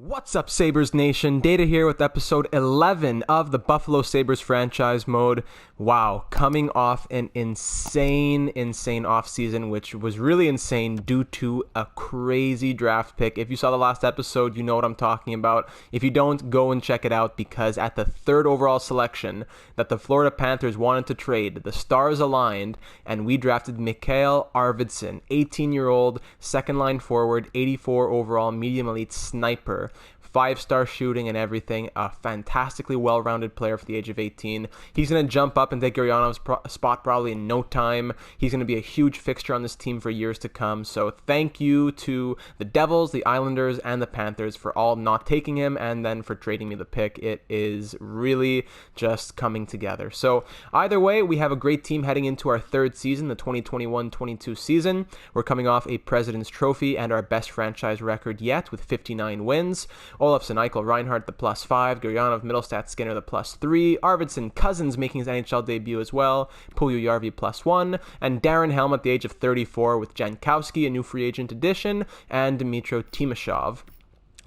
What's up, Sabres Nation? Data here with episode 11 of the Buffalo Sabres Franchise Mode. Wow, coming off an insane offseason, which was really insane due to a crazy draft pick. If you saw the last episode, you know what I'm talking about. If you don't, go and check it out, because at the third overall selection that the Florida Panthers wanted to trade, the stars aligned, and we drafted Mikhail Arvidsson, 18-year-old, second-line forward, 84 overall, medium elite sniper. 5-star shooting and everything, a fantastically well-rounded player for the age of 18. He's going to jump up and take Giordano's spot probably in no time. He's going to be a huge fixture on this team for years to come. So thank you to the Devils, the Islanders, and the Panthers for all not taking him and then for trading me the pick. It is really just coming together. So either way, we have a great team heading into our third season, the 2021-22 season. We're coming off a President's Trophy and our best franchise record yet with 59 wins. Olofsson, Eichel, Reinhart, the +5, Gurianov, Middlestat, Skinner, the +3, Arvidsson, Cousins making his NHL debut as well, Puljujärvi +1, and Darren Helm at the age of 34 with Jankowski, a new free agent addition, and Dmytro Timashov.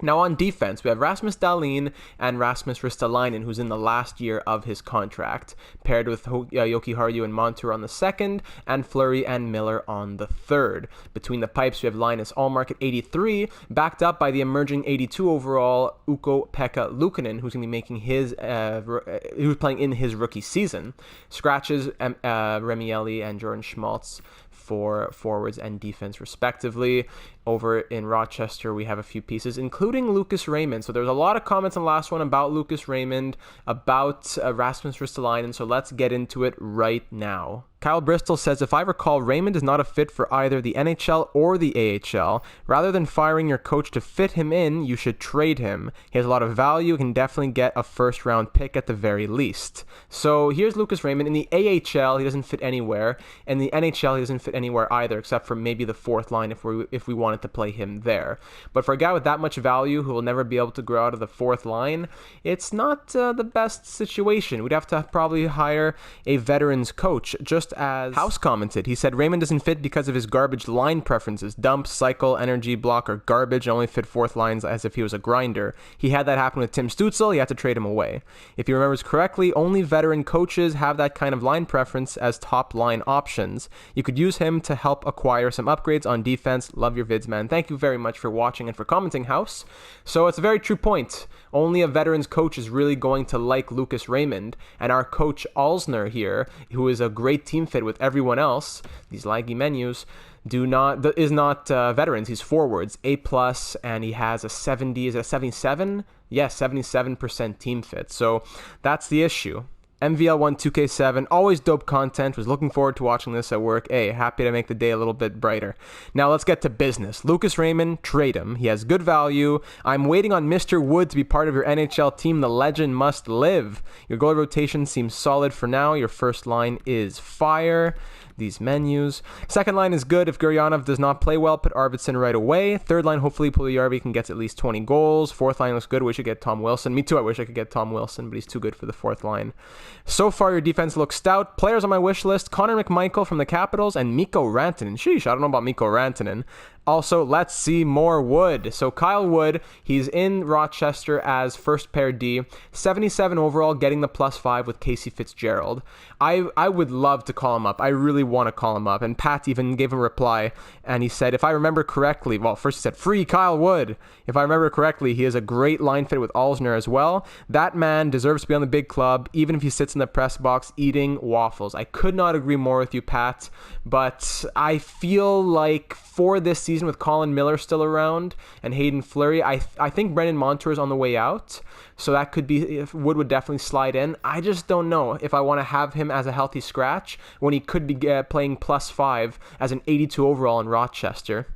Now on defense, we have Rasmus Dahlin and Rasmus Ristolainen, who's in the last year of his contract, paired with Jokiharju and Montour on the second, and Fleury and Miller on the third. Between the pipes, we have Linus Ullmark at 83, backed up by the emerging 82 overall Ukko-Pekka Luukkonen, who's going to be making who's playing in his rookie season. Scratches Remieli and Jordan Schmaltz for forwards and defense respectively. Over in Rochester, we have a few pieces, including Lucas Raymond. So there's a lot of comments on the last one about Lucas Raymond, about Rasmus Ristolainen, so let's get into it right now. Kyle Bristol says, if I recall, Raymond is not a fit for either the NHL or the AHL. Rather than firing your coach to fit him in, you should trade him. He has a lot of value, can definitely get a first-round pick at the very least. So here's Lucas Raymond. In the AHL, he doesn't fit anywhere. In the NHL, he doesn't fit anywhere either, except for maybe the fourth line if we wanted to play him there. But for a guy with that much value who will never be able to grow out of the fourth line, it's not the best situation. We'd have to probably hire a veterans coach, just as House commented. He said Raymond doesn't fit because of his garbage line preferences. Dump, cycle, energy, block are garbage and only fit fourth lines as if he was a grinder. He had that happen with Tim Stützle. He had to trade him away. If he remembers correctly, only veteran coaches have that kind of line preference as top line options. You could use him to help acquire some upgrades on defense. Love your vids, man. Thank you very much for watching and for commenting, House. So it's a very true point. Only a veterans coach is really going to like Lucas Raymond, and our coach Alzner here, who is a great team fit with everyone else, these laggy menus, is not veterans. He's forwards, A+, and he has a 70, is it a 77? Yes, 77% team fit. So that's the issue. MVL1 2K7, always dope content. Was looking forward to watching this at work. Hey, happy to make the day a little bit brighter. Now let's get to business. Lucas Raymond, trade him. He has good value. I'm waiting on Mr. Wood to be part of your NHL team. The legend must live. Your goalie rotation seems solid for now. Your first line is fire. These menus. Second line is good. If Gurianov does not play well, put Arvidsson right away. Third line, hopefully Puljujärvi can get at least 20 goals. Fourth line looks good. We should get Tom Wilson. Me too. I wish I could get Tom Wilson, but he's too good for the fourth line. So far, your defense looks stout. Players on my wish list: Connor McMichael from the Capitals and Mikko Rantanen. Sheesh, I don't know about Mikko Rantanen. Also, let's see more Wood. So Kyle Wood, he's in Rochester as first pair D, 77 overall, getting the +5 with Casey Fitzgerald. I would love to call him up. I really want to call him up. And Pat even gave him a reply, and he said, if I remember correctly, well, first he said, free Kyle Wood. If I remember correctly, he has a great line fit with Alzner as well. That man deserves to be on the big club, even if he sits in the press box eating waffles. I could not agree more with you, Pat, but I feel like for this season, with Colin Miller still around and Hayden Fleury, I think Brendan Montour is on the way out, so that could be, if Wood would definitely slide in. I just don't know if I want to have him as a healthy scratch when he could be playing +5 as an 82 overall in Rochester.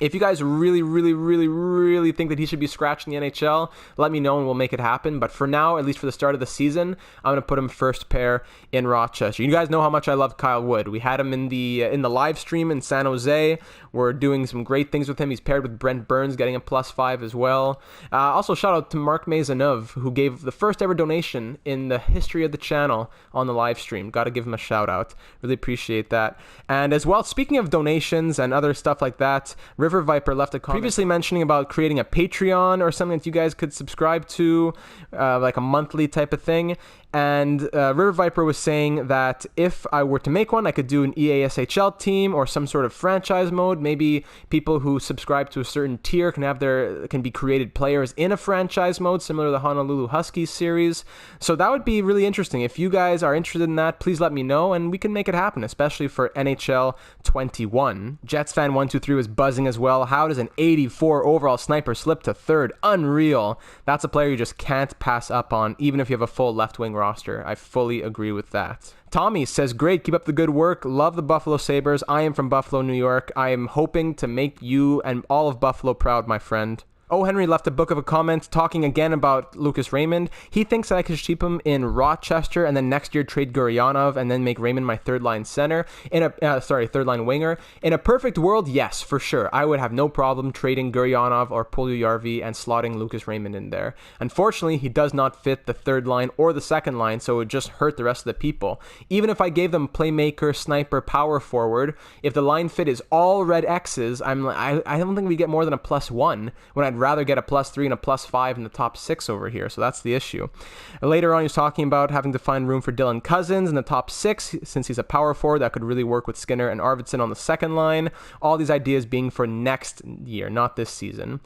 If you guys really think that he should be scratched in the NHL, let me know and we'll make it happen. But for now, at least for the start of the season, I'm going to put him first pair in Rochester. You guys know how much I love Kyle Wood. We had him in the live stream in San Jose. We're doing some great things with him. He's paired with Brent Burns, getting a +5 as well. Also, shout out to Mark Maisonneuve, who gave the first ever donation in the history of the channel on the live stream. Got to give him a shout out. Really appreciate that. And as well, speaking of donations and other stuff like that, River Viper left a comment previously mentioning about creating a Patreon or something that you guys could subscribe to, like a monthly type of thing. And River Viper was saying that if I were to make one, I could do an EASHL team or some sort of franchise mode. Maybe people who subscribe to a certain tier can be created players in a franchise mode, similar to the Honolulu Huskies series. So that would be really interesting. If you guys are interested in that, please let me know, and we can make it happen, especially for NHL 21. Jets fan 123 was buzzing as well. How does an 84 overall sniper slip to third? Unreal. That's a player you just can't pass up on, even if you have a full left wing roster. I fully agree with that. Tommy says, great, keep up the good work. Love the Buffalo Sabres. I am from Buffalo, New York. I am hoping to make you and all of Buffalo proud, my friend. O. Henry left a book of a comment talking again about Lucas Raymond. He thinks that I could keep him in Rochester and then next year trade Gurianov and then make Raymond my third-line center. Third-line winger. In a perfect world, yes, for sure. I would have no problem trading Gurianov or Puljujärvi and slotting Lucas Raymond in there. Unfortunately, he does not fit the third line or the second line, so it would just hurt the rest of the people. Even if I gave them playmaker, sniper, power forward, if the line fit is all red X's, I don't think we get more than a +1 when I'd rather get a +3 and a +5 in the top 6 over here. So that's the issue. Later on, he was talking about having to find room for Dylan Cousins in the top 6 since he's a power forward that could really work with Skinner and Arvidsson on the second line. All these ideas being for next year, not this season.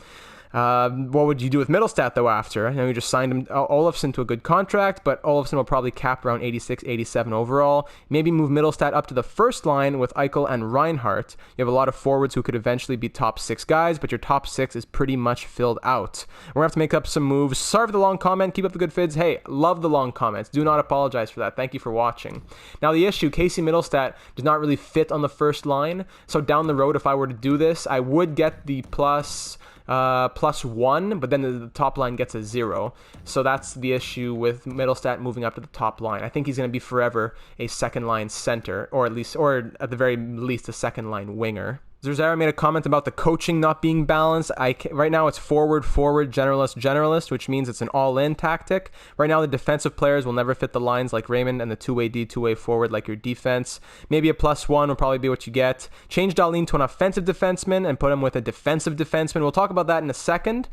What would you do with Middlestat, though, after? I know you just signed him, Olofsson to a good contract, but Olofsson will probably cap around 86, 87 overall. Maybe move Middlestat up to the first line with Eichel and Reinhardt. You have a lot of forwards who could eventually be top 6 guys, but your top 6 is pretty much filled out. We're going to have to make up some moves. Sorry for the long comment. Keep up the good vids. Hey, love the long comments. Do not apologize for that. Thank you for watching. Now, the issue, Casey Middlestat does not really fit on the first line. So down the road, if I were to do this, I would get the +1, but then the top line gets a 0. So that's the issue with Middlestat moving up to the top line. I think he's going to be forever a second line center, or at the very least a second line winger. Zerzara made a comment about the coaching not being balanced. Right now it's forward, generalist, which means it's an all-in tactic. Right now the defensive players will never fit the lines like Raymond, and the two-way D, two-way forward like your defense. Maybe a +1 will probably be what you get. Change Dahlin to an offensive defenseman and put him with a defensive defenseman. We'll talk about that in a second.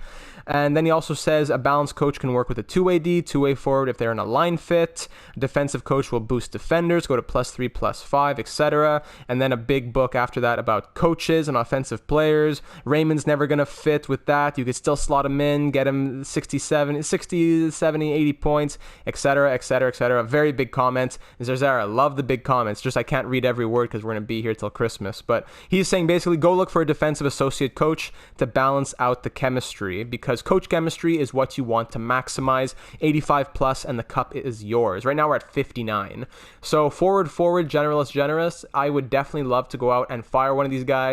And then he also says a balanced coach can work with a two-way D, two-way forward if they're in a line fit. A defensive coach will boost defenders, go to +3, +5, etc. And then a big book after that about coaches and offensive players. Raymond's never going to fit with that. You could still slot him in, get him 60, 70, 80 points, etc., etc., etc. Very big comments. Zerzara, love the big comments. Just I can't read every word because we're going to be here till Christmas. But he's saying basically go look for a defensive associate coach to balance out the chemistry, because coach chemistry is what you want to maximize. 85 plus and the cup is yours. Right now we're at 59. So forward, generalist. I would definitely love to go out and fire one of these guys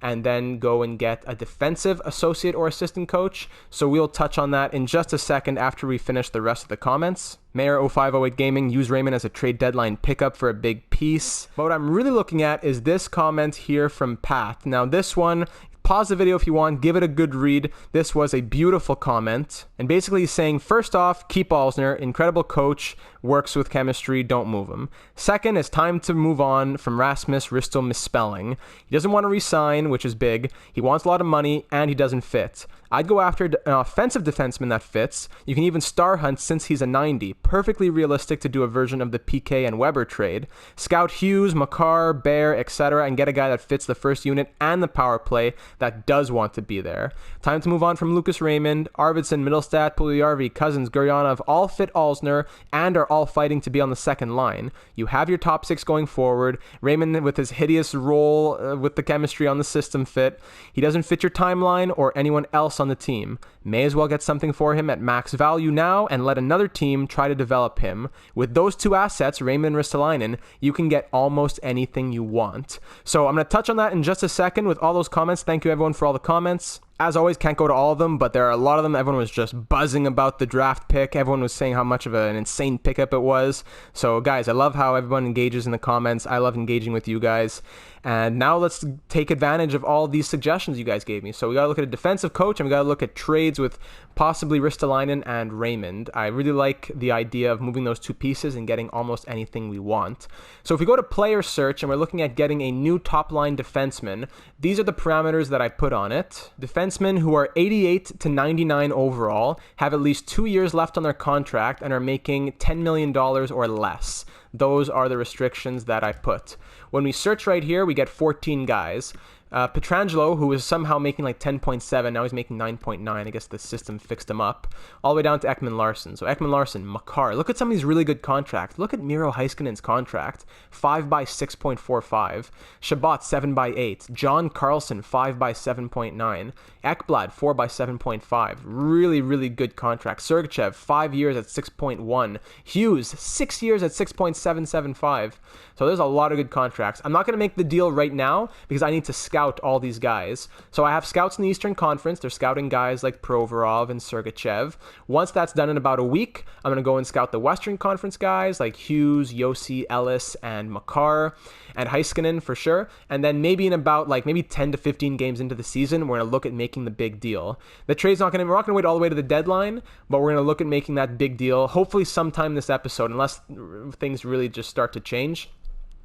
and then go and get a defensive associate or assistant coach. So we'll touch on that in just a second after we finish the rest of the comments. Mayor 0508 Gaming, use Raymond as a trade deadline pickup for a big piece. But what I'm really looking at is this comment here from Pat. Now this one, pause the video if you want, give it a good read. This was a beautiful comment. And basically he's saying, first off, keep Alsner, incredible coach, works with chemistry, don't move him. Second, it's time to move on from Rasmus Ristel misspelling. He doesn't want to resign, which is big. He wants a lot of money, and he doesn't fit. I'd go after an offensive defenseman that fits. You can even star hunt since he's a 90. Perfectly realistic to do a version of the PK and Weber trade. Scout Hughes, Makar, Bear, etc. and get a guy that fits the first unit and the power play that does want to be there. Time to move on from Lucas Raymond. Arvidsson, Middlestat, Puljujärvi, Cousins, Gurianov all fit Alsner and are all fighting to be on the second line. You have your top 6 going forward. Raymond with his hideous role with the chemistry on the system fit. He doesn't fit your timeline or anyone else on the team. May as well get something for him at max value now and let another team try to develop him. With those two assets, Raymond and Ristolainen, you can get almost anything you want. So I'm going to touch on that in just a second with all those comments. Thank you everyone for all the comments. As always, can't go to all of them, but there are a lot of them. Everyone was just buzzing about the draft pick. Everyone was saying how much of an insane pickup it was. So guys, I love how everyone engages in the comments. I love engaging with you guys. And now let's take advantage of all these suggestions you guys gave me. So we got to look at a defensive coach, and we got to look at trades with possibly Ristolainen and Raymond. I really like the idea of moving those two pieces and getting almost anything we want. So if we go to player search and we're looking at getting a new top-line defenseman, these are the parameters that I put on it. Defensemen who are 88 to 99 overall, have at least 2 years left on their contract, and are making $10 million or less. Those are the restrictions that I put. When we search right here, we get 14 guys. Pietrangelo, who was somehow making like 10.7, now he's making 9.9. I guess the system fixed him up. All the way down to Ekman Larson. So Ekman Larson, Makar. Look at some of these really good contracts. Look at Miro Heiskanen's contract. 5 by 6.45. Shabbat, 7 by 8. John Carlson, 5 by 7.9. Ekblad, 4 by 7.5. Really, really good contract. Sergachev, 5 years at 6.1. Hughes, 6 years at 6.775. So there's a lot of good contracts. I'm not going to make the deal right now because I need to scout all these guys. So I have scouts in the Eastern Conference. They're scouting guys like Provorov and Sergachev. Once that's done in about a week, I'm going to go and scout the Western Conference guys like Hughes, Yossi, Ellis, and Makar, and Heiskanen for sure. And then maybe in about maybe 10 to 15 games into the season, we're going to look at making the big deal. The trade's we're not going to wait all the way to the deadline, but we're going to look at making that big deal hopefully sometime this episode, unless things really just start to change.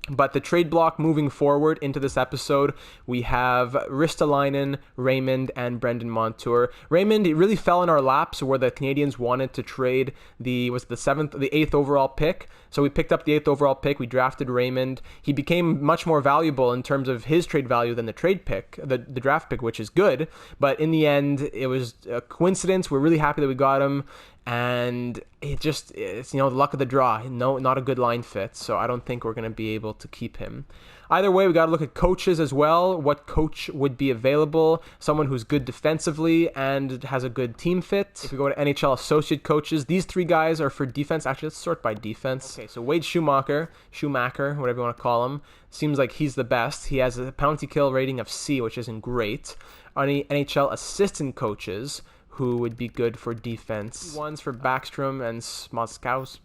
But the trade block moving forward into this episode, we have Ristolainen, Raymond, and Brendan Montour. Raymond, it really fell in our laps where the Canadians wanted to trade the 8th overall pick. So we picked up the 8th overall pick. We drafted Raymond. He became much more valuable in terms of his trade value than the trade pick, the draft pick, which is good. But in the end, it was a coincidence. We're really happy that we got him. And it's the luck of the draw. No, not a good line fit. So I don't think we're going to be able to keep him. Either way, we got to look at coaches as well. What coach would be available? Someone who's good defensively and has a good team fit. If we go to NHL associate coaches, these 3 guys are for defense. Actually, let's sort by defense. Okay, so Wade Schumacher, whatever you want to call him, seems like he's the best. He has a penalty kill rating of C, which isn't great. On the NHL assistant coaches, who would be good for defense. Ones for Backstrom and Schmaltz,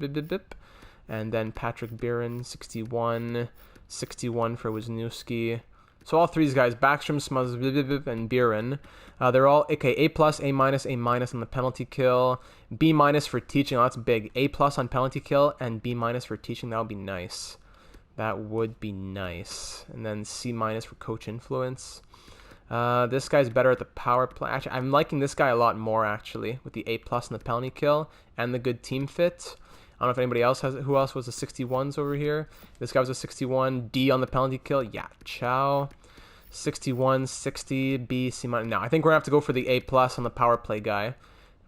and then Patrick Biron, 61 for Wisniewski. So all 3 of these guys, Backstrom, Schmaltz, and Biron, they're all okay. A+, A-, A- on the penalty kill, B- for teaching. Oh, that's big. A+ on penalty kill and B- for teaching. That would be nice. And then C- for coach influence. This guy's better at the power play. Actually, I'm liking this guy a lot more, actually, with the A+ and the penalty kill and the good team fit. I don't know if anybody else who else was the 61s over here. This guy was a 61, D on the penalty kill. Yeah, Chow. 61, 60, B, C-. No, I think we're going to have to go for the A+ on the power play guy.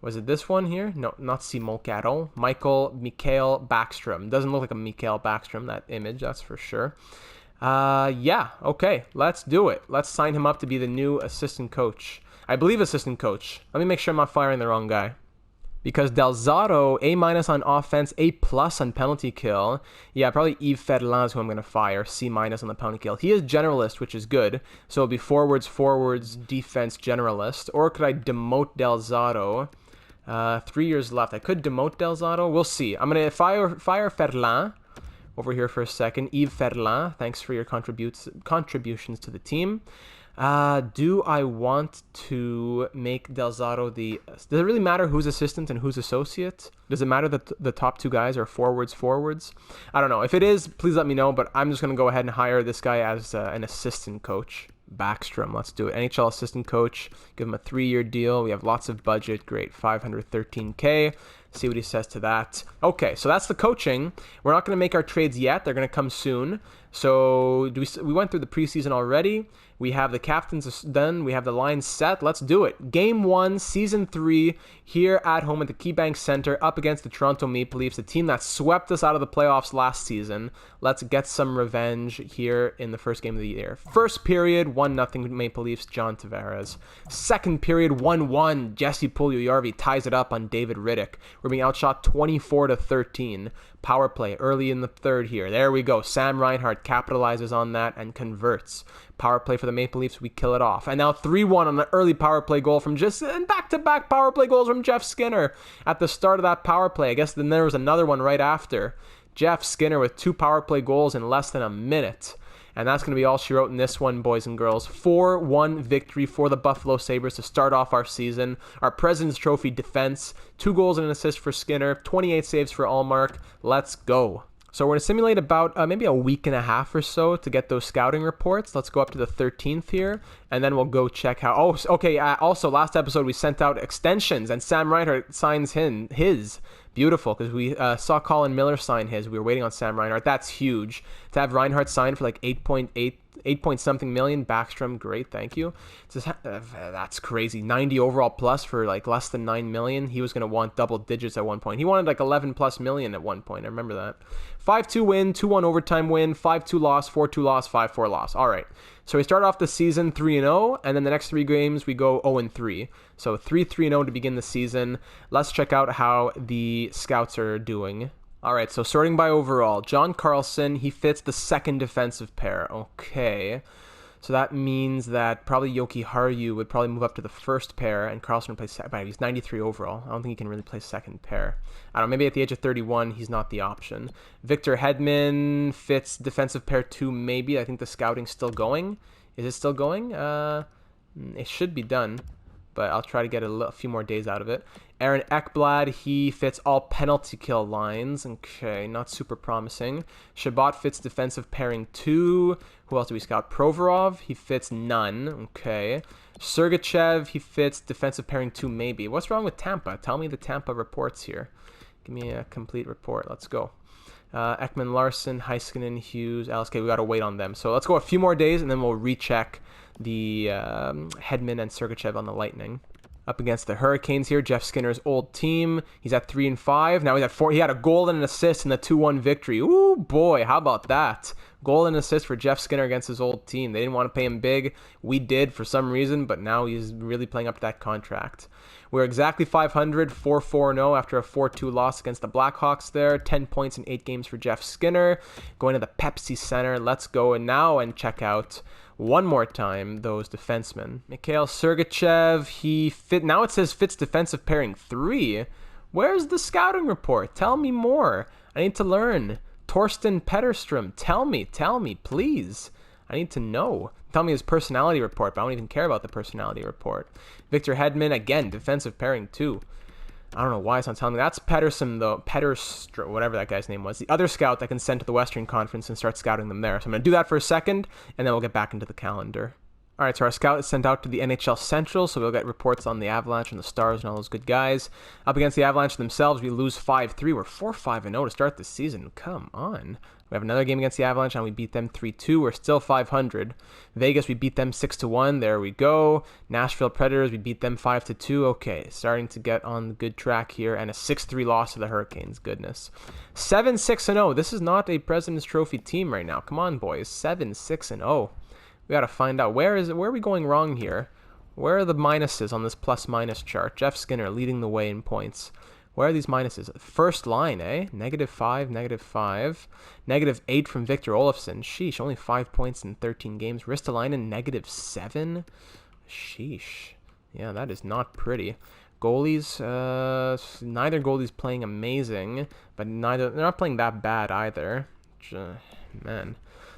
Was it this one here? No, not Simon Caron. Mikael Backstrom. Doesn't look like a Mikael Backstrom, that image, that's for sure. Yeah, okay, let's do it. Let's sign him up to be the new assistant coach. I believe assistant coach. Let me make sure I'm not firing the wrong guy. Because Del Zotto, A- on offense, A+ on penalty kill. Yeah, probably Yves Ferland is who I'm going to fire. C- on the penalty kill. He is generalist, which is good. So it'll be forwards, defense, generalist. Or could I demote Del Zotto? 3 years left. I could demote Del Zotto. We'll see. I'm going to fire Ferland. Over here for a second. Yves Ferland, thanks for your contributions to the team. Do I want to make Del Zotto does it really matter who's assistant and who's associate? Does it matter that the top 2 guys are forwards? I don't know. If it is, please let me know, but I'm just going to go ahead and hire this guy as an assistant coach. Backstrom, let's do it. NHL assistant coach, give him a 3-year deal. We have lots of budget. Great, $513K. See what he says to that. Okay, so that's the coaching. We're not going to make our trades yet. They're going to come soon. So we went through the preseason already. We have the captains done. We have the lines set. Let's do it. Game 1, Season 3, here at home at the KeyBank Center, up against the Toronto Maple Leafs, the team that swept us out of the playoffs last season. Let's get some revenge here in the first game of the year. First period, 1-0 Maple Leafs, John Tavares. Second period, 1-1. Jesse Puljujärvi ties it up on David Rittich. We're being outshot 24-13. Power play early in the third here. There we go. Sam Reinhart capitalizes on that and converts. Power play for the Maple Leafs, we kill it off. And now 3-1 on the early power play goal from and back-to-back power play goals from Jeff Skinner at the start of that power play. I guess then there was another one right after. Jeff Skinner with 2 power play goals in less than a minute. And that's going to be all she wrote in this one, boys and girls. 4-1 victory for the Buffalo Sabres to start off our season. Our President's Trophy defense. 2 goals and an assist for Skinner. 28 saves for Allmark. Let's go. So we're going to simulate about maybe a week and a half or so to get those scouting reports. Let's go up to the 13th here, and then we'll go check how... Oh, okay, also, last episode we sent out extensions, and Sam Reinhart signs his. Beautiful, because we saw Colin Miller sign his. We were waiting on Sam Reinhart. That's huge. To have Reinhart signed for like 8 point something million. Backstrom, great, thank you. That's crazy. 90 overall plus for like less than 9 million. He was going to want double digits at one point. He wanted like 11 plus million at one point. I remember that. 5-2 win, 2-1 overtime win, 5-2 loss, 4-2 loss, 5-4 loss. All right. So we start off the season 3-0, and then the next 3 games we go 0-3. So 3-3-0 to begin the season. Let's check out how the scouts are doing. All right, so sorting by overall. John Carlson, he fits the second defensive pair. Okay. So that means that probably Yoki Haru would probably move up to the first pair, and Carlson would play second. But he's 93 overall. I don't think he can really play second pair. I don't know, maybe at the age of 31, he's not the option. Victor Hedman fits defensive pair 2, maybe. I think the scouting's still going. Is it still going? It should be done, but I'll try to get a few more days out of it. Aaron Ekblad, he fits all penalty kill lines. Okay, not super promising. Shabbat fits defensive pairing 2. Who else do we scout? Provorov, he fits none. Okay. Sergachev, he fits defensive pairing 2 maybe. What's wrong with Tampa? Tell me the Tampa reports here. Give me a complete report. Let's go. Ekman Larson, Heiskanen, Hughes, Alice. Okay, we got to wait on them. So let's go a few more days, and then we'll recheck the Hedman and Sergachev on the Lightning. Up against the Hurricanes here, Jeff Skinner's old team. He's at 3-5. Now he's at 4. He had a goal and an assist in the 2-1 victory. Ooh, boy, how about that? Goal and assist for Jeff Skinner against his old team. They didn't want to pay him big. We did for some reason, but now he's really playing up to that contract. We're exactly 500, 4-4-0 after a 4-2 loss against the Blackhawks there. 10 points in 8 games for Jeff Skinner. Going to the Pepsi Center. Let's go and check out one more time those defensemen. Mikhail Sergachev, now it says fits defensive pairing 3. Where's the scouting report? Tell me more. I need to learn. Torsten Petterstrom, tell me, please. I need to know. Tell me his personality report, but I don't even care about the personality report. Victor Hedman, again, defensive pairing 2. I don't know why it's not telling me. That's Pettersson, though. Petterstrom, whatever that guy's name was. The other scout that can send to the Western Conference and start scouting them there. So I'm going to do that for a second, and then we'll get back into the calendar. All right, so our scout is sent out to the NHL Central, so we'll get reports on the Avalanche and the Stars and all those good guys. Up against the Avalanche themselves, we lose 5-3. We're 4-5-0 to start the season. Come on. We have another game against the Avalanche, and we beat them 3-2. We're still 500. Vegas, we beat them 6-1. There we go. Nashville Predators, we beat them 5-2. Okay, starting to get on the good track here, and a 6-3 loss to the Hurricanes. Goodness. 7-6-0. This is not a President's Trophy team right now. Come on, boys. 7-6-0. We got to find out where are we going wrong here? Where are the minuses on this plus-minus chart? Jeff Skinner leading the way in points. Where are these minuses? First line, eh? -5, -5. -8 from Victor Olofsson. Sheesh, only 5 points in 13 games. Ristolainen, -7. Sheesh. Yeah, that is not pretty. Goalies, neither goalie's playing amazing, but they're not playing that bad either. Man.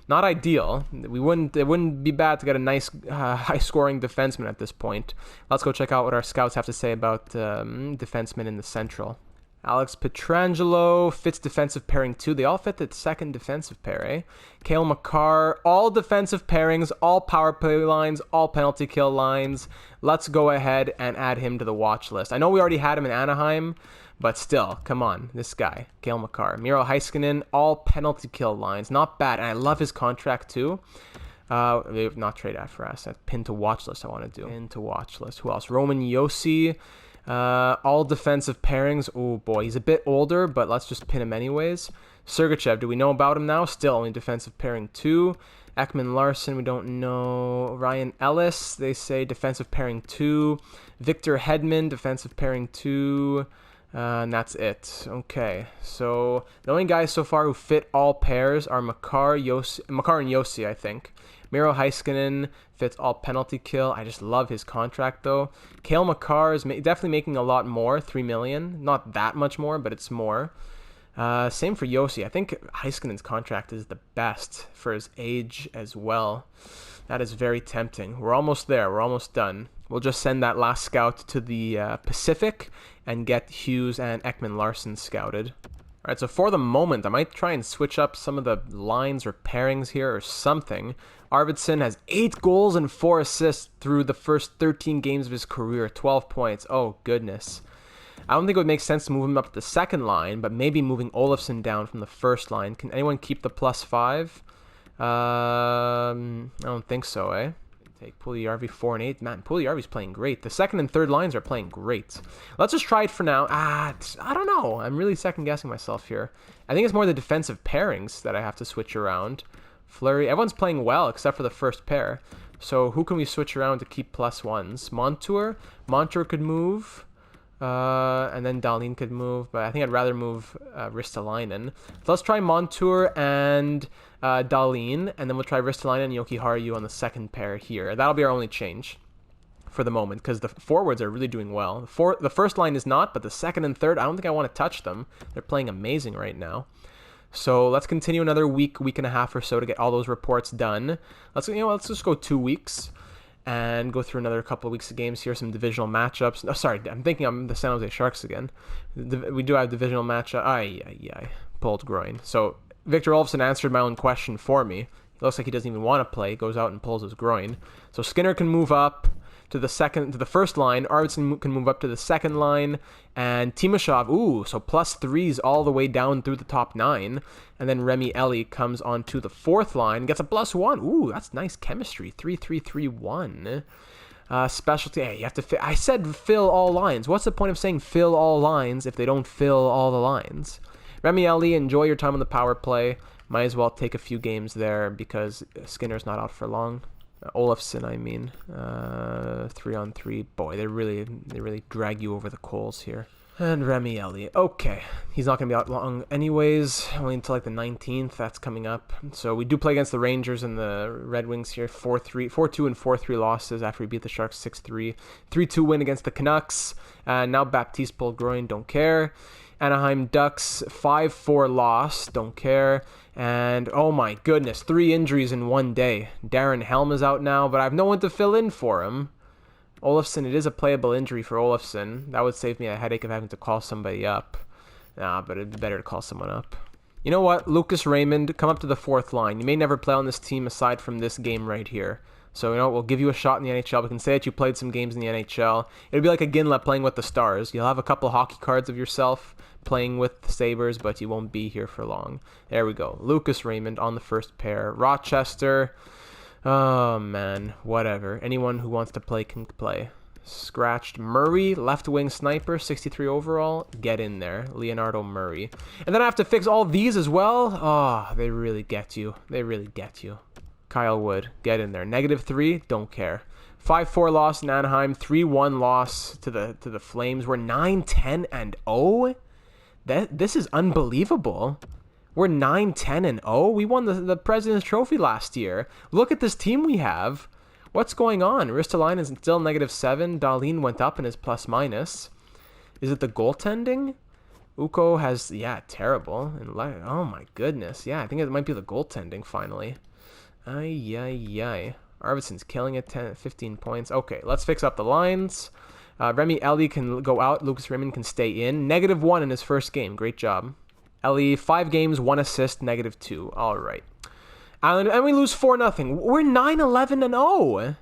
Not ideal. It wouldn't be bad to get a nice high-scoring defenseman at this point. Let's go check out what our scouts have to say about defensemen in the Central. Alex Pietrangelo fits defensive pairing 2. They all fit the second defensive pair, eh? Cale Makar, all defensive pairings, all power play lines, all penalty kill lines. Let's go ahead and add him to the watch list. I know we already had him in Anaheim, but still, come on, this guy, Cale Makar. Miro Heiskanen, all penalty kill lines. Not bad, and I love his contract too. Not trade after us. That's pin to watch list I want to do. Pin to watch list. Who else? Roman Josi, all defensive pairings. Oh boy, he's a bit older, but let's just pin him anyways. Sergachev, do we know about him now? Still only defensive pairing 2. Ekman Larson, we don't know. Ryan Ellis, they say defensive pairing 2. Victor Hedman, defensive pairing 2. And that's it. Okay, so the only guys so far who fit all pairs are Makar and Josi, I think. Miro Heiskanen fits all penalty kill. I just love his contract, though. Cale Makar is definitely making a lot more, $3 million. Not that much more, but it's more. Same for Yossi. I think Heiskanen's contract is the best for his age as well. That is very tempting. We're almost there. We're almost done. We'll just send that last scout to the Pacific and get Hughes and Ekman-Larsson scouted. All right, so for the moment, I might try and switch up some of the lines or pairings here or something. Arvidsson has 8 goals and 4 assists through the first 13 games of his career, 12 points. Oh, goodness. I don't think it would make sense to move him up to the second line, but maybe moving Olofsson down from the first line. Can anyone keep the +5? I don't think so, eh? Take Puljujärvi 4 and 8. Man, Puljujärvi's playing great. The second and third lines are playing great. Let's just try it for now. I don't know. I'm really second-guessing myself here. I think it's more the defensive pairings that I have to switch around. Fleury, everyone's playing well except for the first pair. So who can we switch around to keep +1s? Montour could move. And then Dahlin could move, but I think I'd rather move Ristolainen. So let's try Montour and Dahlin, and then we'll try Ristolainen and Jokiharju on the second pair here. That'll be our only change for the moment, because the forwards are really doing well. The first line is not, but the second and third, I don't think I want to touch them. They're playing amazing right now. So let's continue another week and a half or so to get all those reports done. Let's just go 2 weeks. And go through another couple of weeks of games here, some divisional matchups. No, sorry, I'm thinking I'm the San Jose Sharks again. We do have divisional matchup. Pulled groin. So Victor Olofsson answered my own question for me. It looks like he doesn't even want to play. He goes out and pulls his groin. So Skinner can move up to the first line. Arvidsson can move up to the second line. And Timashov, so +3s all the way down through the top 9. And then Remi Elie comes onto the fourth line, gets a +1. Ooh, that's nice chemistry. 3-3-3-1. Specialty. Hey, you have to I said fill all lines. What's the point of saying fill all lines if they don't fill all the lines? Remi Elie, enjoy your time on the power play. Might as well take a few games there because Skinner's not out for long. Olofsson, 3-on-3. Boy, they really drag you over the coals here. And Remi Elie. Okay, he's not going to be out long anyways, only until like the 19th. That's coming up. So we do play against the Rangers and the Red Wings here. 4-2 and 4-3 losses after we beat the Sharks 6-3. 3-2 win against the Canucks. Now Baptiste pulled groin, don't care. Anaheim Ducks, 5-4 loss, don't care. And, oh my goodness, 3 injuries in one day. Darren Helm is out now, but I have no one to fill in for him. Olofsson, it is a playable injury for Olofsson. That would save me a headache of having to call somebody up. But it'd be better to call someone up. You know what? Lucas Raymond, come up to the fourth line. You may never play on this team aside from this game right here. So, we'll give you a shot in the NHL. We can say that you played some games in the NHL. It'll be like a Ginla playing with the Stars. You'll have a couple hockey cards of yourself playing with the Sabres, but you won't be here for long. There we go. Lucas Raymond on the first pair. Rochester. Oh, man. Whatever. Anyone who wants to play can play. Scratched. Murray, left wing sniper, 63 overall. Get in there. Leonardo Murray. And then I have to fix all these as well. Oh, they really get you. They really get you. Kyle Wood, get in there. -3, don't care. 5-4 loss in Anaheim, 3-1 loss to the Flames. We're 9-10-0. This is unbelievable. We're 9-10-0. We won the President's Trophy last year. Look at this team we have. What's going on? Ristolainen is still -7. Dahlin went up in his +-. Is it the goaltending? Ukko has, terrible. And oh my goodness. Yeah, I think it might be the goaltending finally. Ay. Arvidsson's killing it, 15 points. Okay, let's fix up the lines. Remi Elie can go out. Lucas Raymond can stay in. -1 in his first game. Great job. Elie, 5 games, 1 assist, -2. All right. And we lose 4-0. We're 9-11-0.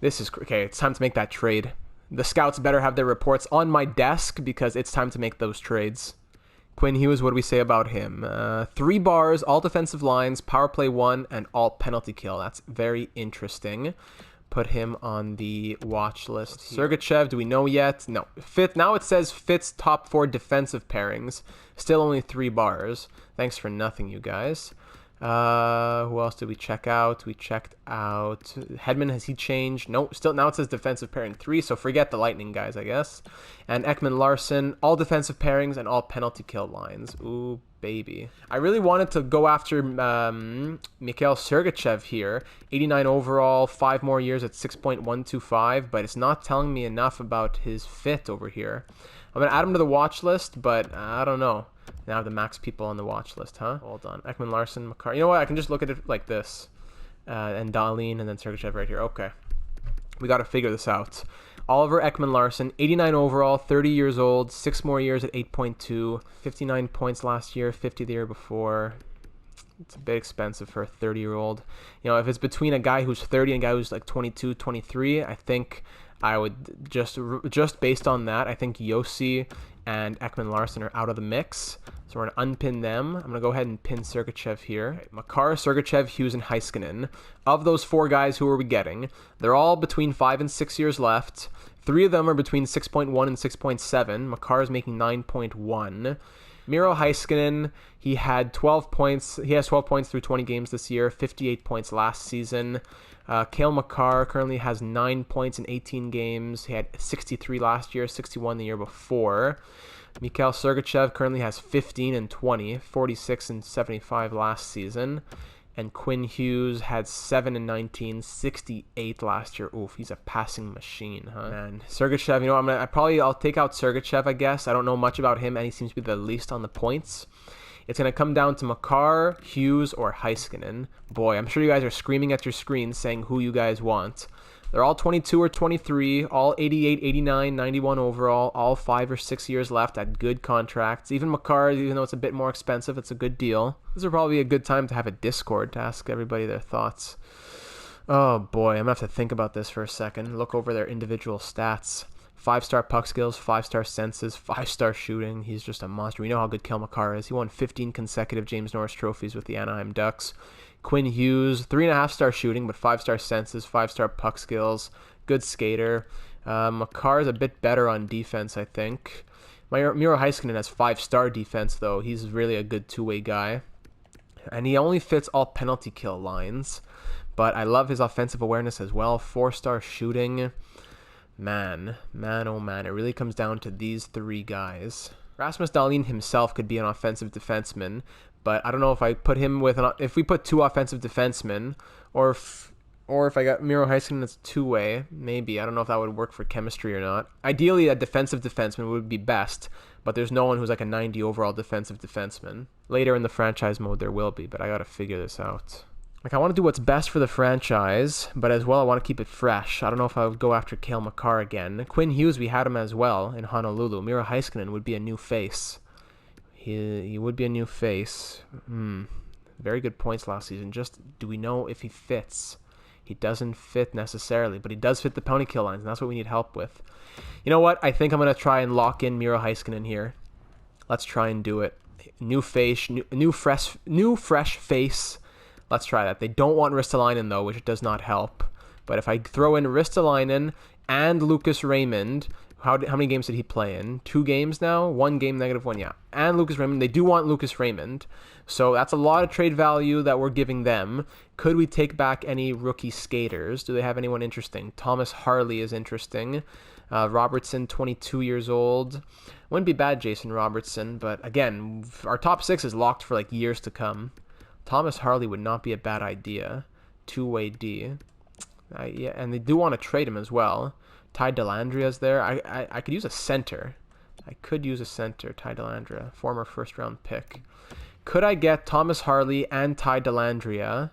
This is... Okay, it's time to make that trade. The scouts better have their reports on my desk because it's time to make those trades. Quinn Hughes, what do we say about him? 3 bars, all defensive lines, power play 1, and all penalty kill. That's very interesting. Put him on the watch list. Sergachev, do we know yet? No. Now it says fits top 4 defensive pairings. Still only 3 bars. Thanks for nothing, you guys. Who else did we check out? We checked out Hedman. Has he changed? No, still now it says defensive pairing 3, so forget the Lightning guys, I guess. And Ekman-Larsson, all defensive pairings and all penalty kill lines. Ooh baby. I really wanted to go after Mikhail Sergachev here. 89 overall, 5 more years at 6.125, but it's not telling me enough about his fit over here. I'm going to add him to the watch list, but I don't know. Now I have the max people on the watch list, huh? Hold on. Ekman Larson, Makar. You know what? I can just look at it like this. And Dahlin, and then Sergachev right here. Okay. We got to figure this out. Oliver Ekman Larson, 89 overall, 30 years old, 6 more years at 8.2, 59 points last year, 50 the year before. It's a bit expensive for a 30-year-old. You know, if it's between a guy who's 30 and a guy who's like 22, 23, I think I would just based on that, I think Yossi and Ekman Larson are out of the mix. So we're going to unpin them. I'm going to go ahead and pin Sergachev here. Makar, Sergachev, Hughes, and Heiskanen. Of those 4 guys, who are we getting? They're all between 5 and 6 years left. 3 of them are between 6.1 and 6.7. Makar is making 9.1. Miro Heiskanen, he had 12 points. He has 12 points through 20 games this year, 58 points last season. Cale Makar currently has 9 points in 18 games. He had 63 last year, 61 the year before. Mikhail Sergachev currently has 15 and 20, 46 and 75 last season. And Quinn Hughes had 7 and 19, 68 last year. Oof, he's a passing machine, huh? And Sergachev, you know, I'll take out Sergachev, I guess. I don't know much about him, and he seems to be the least on the points. It's going to come down to Makar, Hughes, or Heiskanen. Boy, I'm sure you guys are screaming at your screens saying who you guys want. They're all 22 or 23, all 88, 89, 91 overall, all 5 or 6 years left at good contracts. Even Makar, even though it's a bit more expensive, it's a good deal. This would probably be a good time to have a Discord to ask everybody their thoughts. Oh boy, I'm going to have to think about this for a second. Look over their individual stats. 5-star puck skills, 5-star senses, 5-star shooting. He's just a monster. We know how good Cale Makar is. He won 15 consecutive James Norris trophies with the Anaheim Ducks. Quinn Hughes, 3.5-star shooting, but 5-star senses, 5-star puck skills, good skater. Makar is a bit better on defense, I think. Miro Heiskanen has 5-star defense, though. He's really a good two-way guy. And he only fits all penalty kill lines. But I love his offensive awareness as well. 4-star shooting. Man, oh man, it really comes down to these 3 guys. Rasmus Dahlin himself could be an offensive defenseman, but I don't know if I put him with if we put 2 offensive defensemen, or if I got Miro Heiskanen that's 2-way, maybe. I don't know if that would work for chemistry or not. Ideally, a defensive defenseman would be best, but there's no one who's like a 90 overall defensive defenseman. Later in the franchise mode, there will be, but I got to figure this out. Like, I want to do what's best for the franchise, but as well, I want to keep it fresh. I don't know if I would go after Cale Makar again. Quinn Hughes, we had him as well in Honolulu. Miro Heiskanen would be a new face. He would be a new face. Very good points last season. Just, do we know if he fits? He doesn't fit necessarily, but he does fit the penalty kill lines, and that's what we need help with. You know what? I think I'm going to try and lock in Miro Heiskanen here. Let's try and do it. New face, new fresh face. Let's try that. They don't want Ristolainen, though, which does not help. But if I throw in Ristolainen and Lucas Raymond, how many games did he play in? 2 games now? 1 game, -1, yeah. And Lucas Raymond. They do want Lucas Raymond. So that's a lot of trade value that we're giving them. Could we take back any rookie skaters? Do they have anyone interesting? Thomas Harley is interesting. Robertson, 22 years old. Wouldn't be bad, Jason Robertson. But again, our top 6 is locked for like years to come. Thomas Harley would not be a bad idea. 2-way D. Yeah, and they do want to trade him as well. Ty Dellandria's there. I could use a center. Ty Dellandria, former first-round pick. Could I get Thomas Harley and Ty Dellandria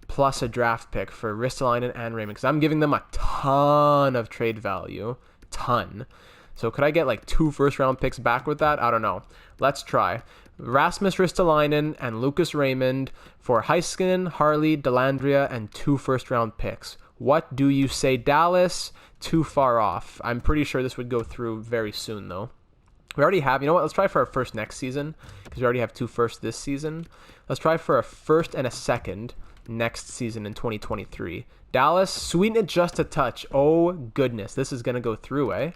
plus a draft pick for Ristolainen and Raymond? Because I'm giving them a ton of trade value. Ton. So could I get like 2 first-round picks back with that? I don't know. Let's try. Rasmus Ristolainen and Lucas Raymond for Heiskanen, Harley, Dellandria, and 2 first-round picks. What do you say, Dallas? Too far off. I'm pretty sure this would go through very soon, though. We already have, you know what? Let's try for our first next season, because we already have 2 firsts this season. Let's try for a first and a second next season in 2023. Dallas, sweeten it just a touch. Oh, goodness. This is going to go through, eh?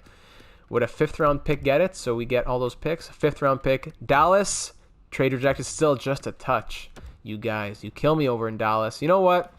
Would a 5th-round pick get it? So we get all those picks. 5th-round pick. Dallas, trade rejected, still just a touch. You guys, you kill me over in Dallas. You know what?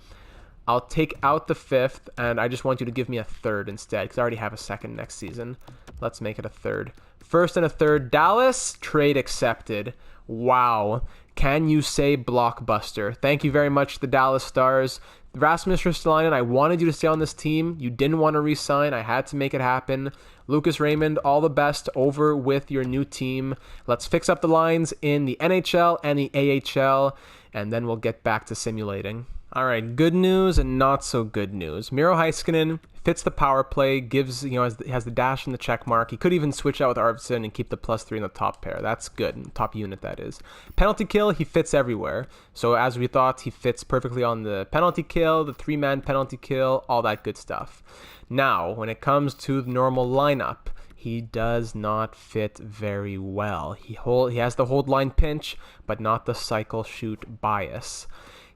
I'll take out the 5th, and I just want you to give me a 3rd instead, because I already have a 2nd next season. Let's make it a third. First and a third. Dallas, trade accepted. Wow. Can you say blockbuster? Thank you very much, the Dallas Stars. Rasmus Ristolainen, I wanted you to stay on this team. You didn't want to re-sign. I had to make it happen. Lucas Raymond, all the best over with your new team. Let's fix up the lines in the NHL and the AHL, and then we'll get back to simulating. All right, good news and not so good news. Miro Heiskanen fits the power play, gives, has the dash and the check mark. He could even switch out with Arvidsson and keep the +3 in the top pair. That's good, top unit that is. Penalty kill, he fits everywhere. So as we thought, he fits perfectly on the penalty kill, the 3-man penalty kill, all that good stuff. Now, when it comes to the normal lineup, he does not fit very well. He has the hold line pinch, but not the cycle shoot bias.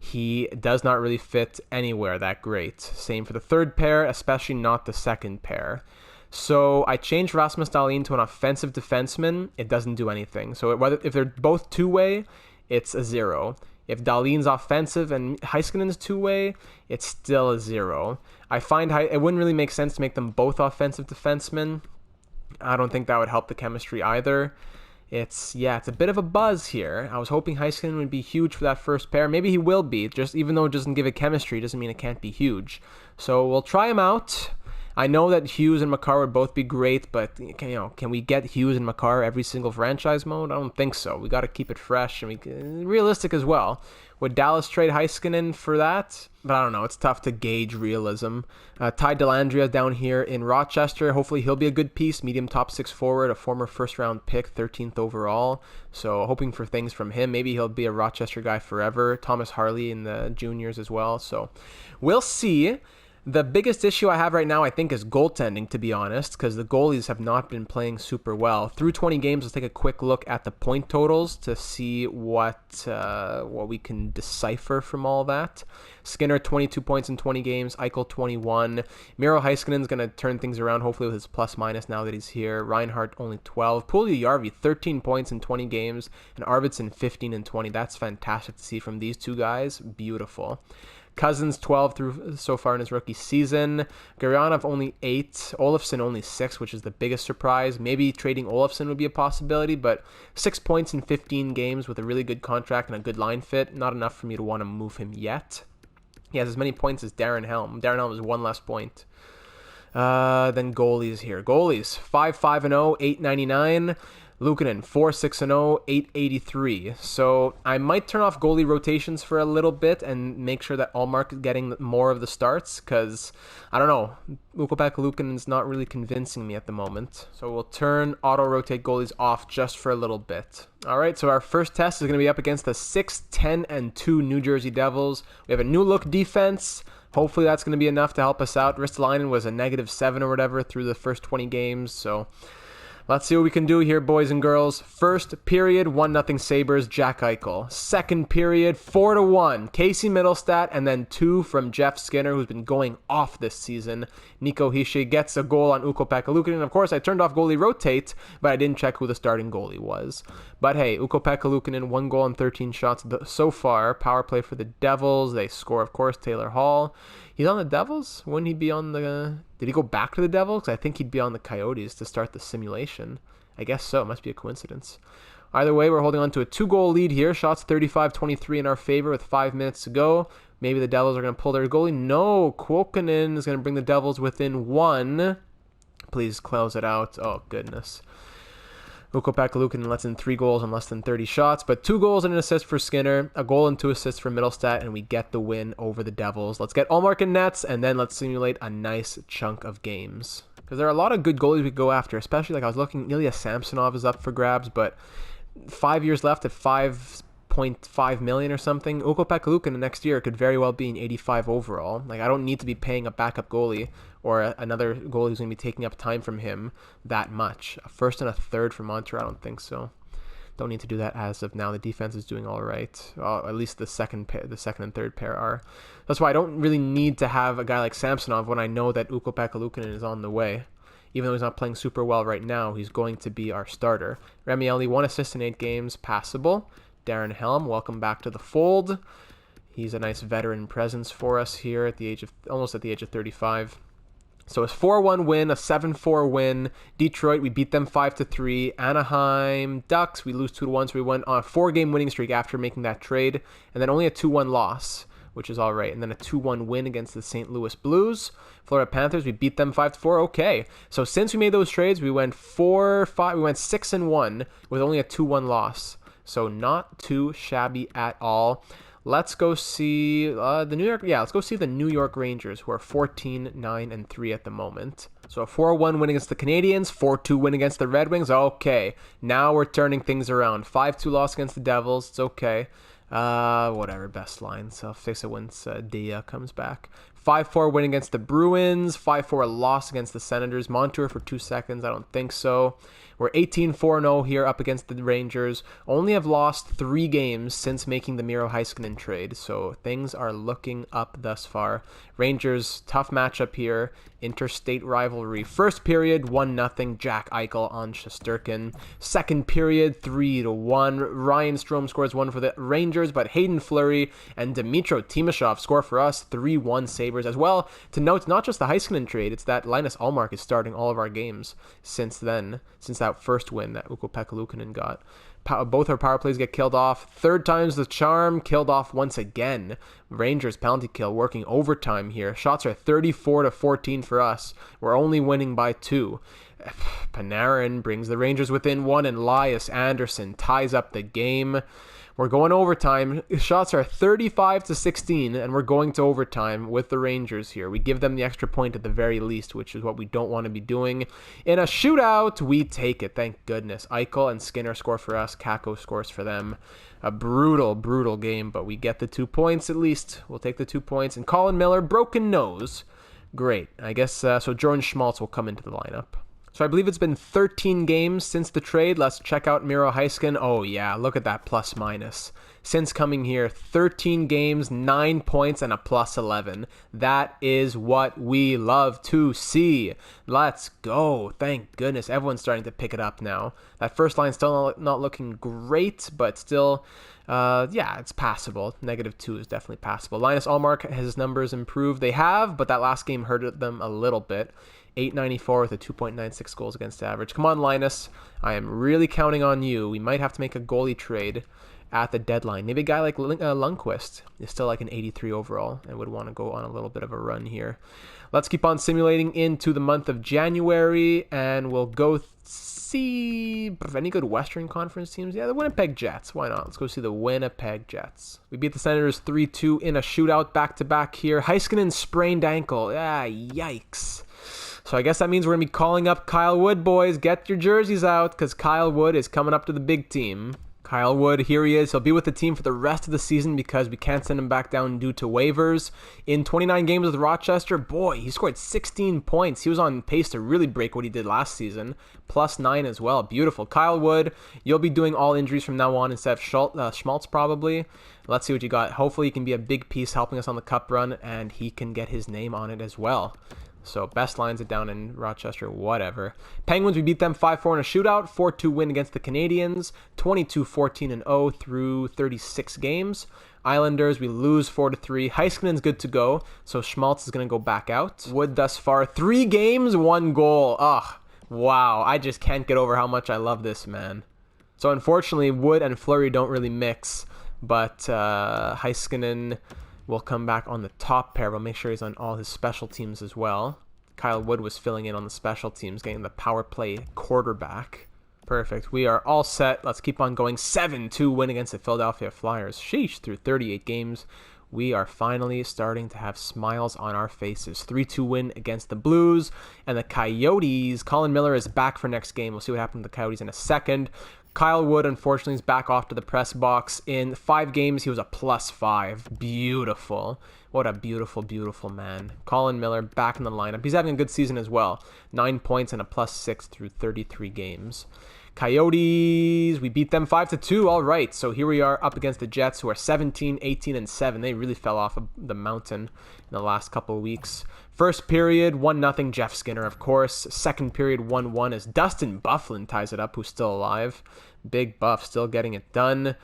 He does not really fit anywhere that great. Same for the third pair, especially not the second pair. So I changed Rasmus Dahlin to an offensive defenseman. It doesn't do anything. So if they're both two-way, it's a 0. If Dahlin's offensive and Heiskanen's two-way, it's still a 0. I find it wouldn't really make sense to make them both offensive defensemen. I don't think that would help the chemistry either. It's a bit of a buzz here. I was hoping Heiskanen would be huge for that first pair. Maybe he will be, just even though it doesn't give it chemistry, doesn't mean it can't be huge. So we'll try him out. I know that Hughes and Makar would both be great, but can we get Hughes and Makar every single franchise mode? I don't think so. We got to keep it fresh and realistic as well. Would Dallas trade Heiskanen for that? But I don't know. It's tough to gauge realism. Ty Dellandrea down here in Rochester. Hopefully he'll be a good piece. Medium top 6 forward, a former first-round pick, 13th overall. So hoping for things from him. Maybe he'll be a Rochester guy forever. Thomas Harley in the juniors as well. So we'll see. The biggest issue I have right now, I think, is goaltending, to be honest, because the goalies have not been playing super well. Through 20 games, let's take a quick look at the point totals to see what we can decipher from all that. Skinner, 22 points in 20 games. Eichel, 21. Miro Heiskanen's going to turn things around, hopefully, with his plus-minus now that he's here. Reinhardt, only 12. Puljujärvi, 13 points in 20 games. And Arvidsson, 15 in 20. That's fantastic to see from these two guys. Beautiful. Cousins 12 through so far in his rookie season. Gurianov only 8. Olofsson only 6, which is the biggest surprise. Maybe trading Olofsson would be a possibility, but 6 points in 15 games with a really good contract and a good line fit. Not enough for me to want to move him yet. He has as many points as Darren Helm. Darren Helm has 1 less point. Then goalies here. Goalies 5-5-0, 899. Luukkonen, 4-6-0, 883. So I might turn off goalie rotations for a little bit and make sure that Ullmark is getting more of the starts because, I don't know, Ukko-Pekka Luukkonen's not really convincing me at the moment. So we'll turn auto-rotate goalies off just for a little bit. All right, so our first test is going to be up against the 6-10-2 New Jersey Devils. We have a new look defense. Hopefully that's going to be enough to help us out. Ristolainen was a -7 or whatever through the first 20 games, so let's see what we can do here, boys and girls. First period, 1-0 Sabres, Jack Eichel. Second period, 4-1, Casey Middlestat, and then 2 from Jeff Skinner, who's been going off this season. Nico Hischier gets a goal on Ukko-Pekka Luukkonen. Of course, I turned off goalie rotate, but I didn't check who the starting goalie was. But hey, Ukko-Pekka Luukkonen, 1 goal and 13 shots so far. Power play for the Devils. They score, of course, Taylor Hall. He's on the Devils? Wouldn't he be on the... Did he go back to the Devils? I think he'd be on the Coyotes to start the simulation. I guess so. It must be a coincidence. Either way, we're holding on to a 2-goal lead here. Shots 35-23 in our favor with 5 minutes to go. Maybe the Devils are going to pull their goalie. No, Kuokkanen is going to bring the Devils within 1. Please close it out. Oh, goodness. Ukko-Pekka Luukkonen lets in 3 goals and less than 30 shots, but 2 goals and an assist for Skinner, a goal and 2 assists for Middlestat, and we get the win over the Devils. Let's get Ullmark in nets, and then let's simulate a nice chunk of games. Because there are a lot of good goalies we go after, especially like I was looking, Ilya Samsonov is up for grabs, but 5 years left at $5.5 million or something. Ukko-Pekka Luukkonen next year could very well be an 85 overall. Like, I don't need to be paying a backup goalie or another goalie who's going to be taking up time from him that much. A first and a third for Montreal, I don't think so. Don't need to do that as of now. The defense is doing all right. At least the second and third pair are. That's why I don't really need to have a guy like Samsonov when I know that Ukko-Pekka Luukkonen is on the way. Even though he's not playing super well right now, he's going to be our starter. Remieli, 1 assist in 8 games, passable. Darren Helm, welcome back to the fold. He's a nice veteran presence for us here at the age of almost at the age of 35. So it's 4-1 win, a 7-4 win. Detroit, we beat them 5-3. Anaheim Ducks, we lose 2-1, so we went on a 4-game winning streak after making that trade. And then only a 2-1 loss, which is all right. And then a 2-1 win against the St. Louis Blues. Florida Panthers, we beat them 5-4. Okay. So since we made those trades, we went 6-1 with only a 2-1 loss. So not too shabby at all. Let's go see let's go see the New York Rangers, who are 14-9-3 at the moment. So a 4-1 win against the Canadiens, 4-2 win against the Red Wings. Okay, now we're turning things around. 5-2 loss against the Devils. It's okay. Whatever, best lines. I'll fix it once Dia comes back. 5-4 win against the Bruins. 5-4 loss against the Senators. Montour for 2 seconds. I don't think so. We're 18-4-0 here up against the Rangers. Only have lost 3 games since making the Miro Heiskanen trade, so things are looking up thus far. Rangers, tough matchup here. Interstate rivalry. First period, 1-0. Jack Eichel on Shesterkin. Second period, 3-1. Ryan Strome scores 1 for the Rangers, but Hayden Fleury and Dmytro Timashov score for us. 3-1 Sabres. As well, to note, not just the Heiskanen trade, it's that Linus Ullmark is starting all of our games since then, since that first win that Ukko-Pekka Luukkonen got. Both our power plays get killed off. Third time's the charm, killed off once again. Rangers penalty kill working overtime here. Shots are 34-14 for us. We're only winning by 2. Panarin brings the Rangers within 1, and Elias Anderson ties up the game. We're going overtime. Shots are 35-16, and we're going to overtime with the Rangers here. We give them the extra point at the very least, which is what we don't want to be doing. In a shootout, we take it. Thank goodness. Eichel and Skinner score for us. Kakko scores for them. A brutal, brutal game, but we get the 2 points at least. We'll take the 2 points. And Colin Miller, broken nose. Great. I guess so Jordan Schmaltz will come into the lineup. So I believe it's been 13 games since the trade. Let's check out Miro Heiskanen. Oh yeah, look at that plus minus. Since coming here, 13 games, 9 points, and a plus 11. That is what we love to see. Let's go. Thank goodness. Everyone's starting to pick it up now. That first line's still not looking great, but still, it's passable. -2 is definitely passable. Linus Ullmark, his numbers improved. They have, but that last game hurted them a little bit. 894 with a 2.96 goals against average. Come on, Linus. I am really counting on you. We might have to make a goalie trade at the deadline. Maybe a guy like Lundqvist is still like an 83 overall and would want to go on a little bit of a run here. Let's keep on simulating into the month of January, and we'll go see any good Western Conference teams. Yeah, the Winnipeg Jets. Why not? Let's go see the Winnipeg Jets. We beat the Senators 3-2 in a shootout back-to-back here. Heiskanen sprained ankle. Yikes. So I guess that means we're going to be calling up Kyle Wood, boys. Get your jerseys out, because Kyle Wood is coming up to the big team. Kyle Wood, here he is. He'll be with the team for the rest of the season because we can't send him back down due to waivers. In 29 games with Rochester, boy, he scored 16 points. He was on pace to really break what he did last season. +9 as well. Beautiful. Kyle Wood, you'll be doing all injuries from now on instead of Schmaltz probably. Let's see what you got. Hopefully he can be a big piece helping us on the cup run, and he can get his name on it as well. So best lines it down in Rochester, whatever. Penguins, we beat them 5-4 in a shootout. 4-2 win against the Canadiens. 22-14-0 through 36 games. Islanders, we lose 4-3. Heiskanen's good to go, so Schmaltz is going to go back out. Wood thus far, 3 games, 1 goal. Ugh, wow. I just can't get over how much I love this man. So unfortunately, Wood and Fleury don't really mix, but Heiskanen will come back on the top pair. We'll make sure he's on all his special teams as well. Kyle Wood was filling in on the special teams, getting the power play quarterback. Perfect. We are all set. Let's keep on going. 7-2 win against the Philadelphia Flyers. Sheesh, through 38 games. We are finally starting to have smiles on our faces. 3-2 win against the Blues. And the Coyotes, Colin Miller is back for next game. We'll see what happens to the Coyotes in a second. Kyle Wood, unfortunately, is back off to the press box. In 5 games, he was a +5. Beautiful. What a beautiful, beautiful man. Colin Miller back in the lineup. He's having a good season as well. 9 points and a +6 through 33 games. Coyotes, we beat them 5-2. All right, so here we are up against the Jets, who are 17, 18, and 7. They really fell off of the mountain in the last couple of weeks. First period, 1-0, Jeff Skinner, of course. Second period, 1-1 as Dustin Byfuglien ties it up, who's still alive. Big Buff still getting it done.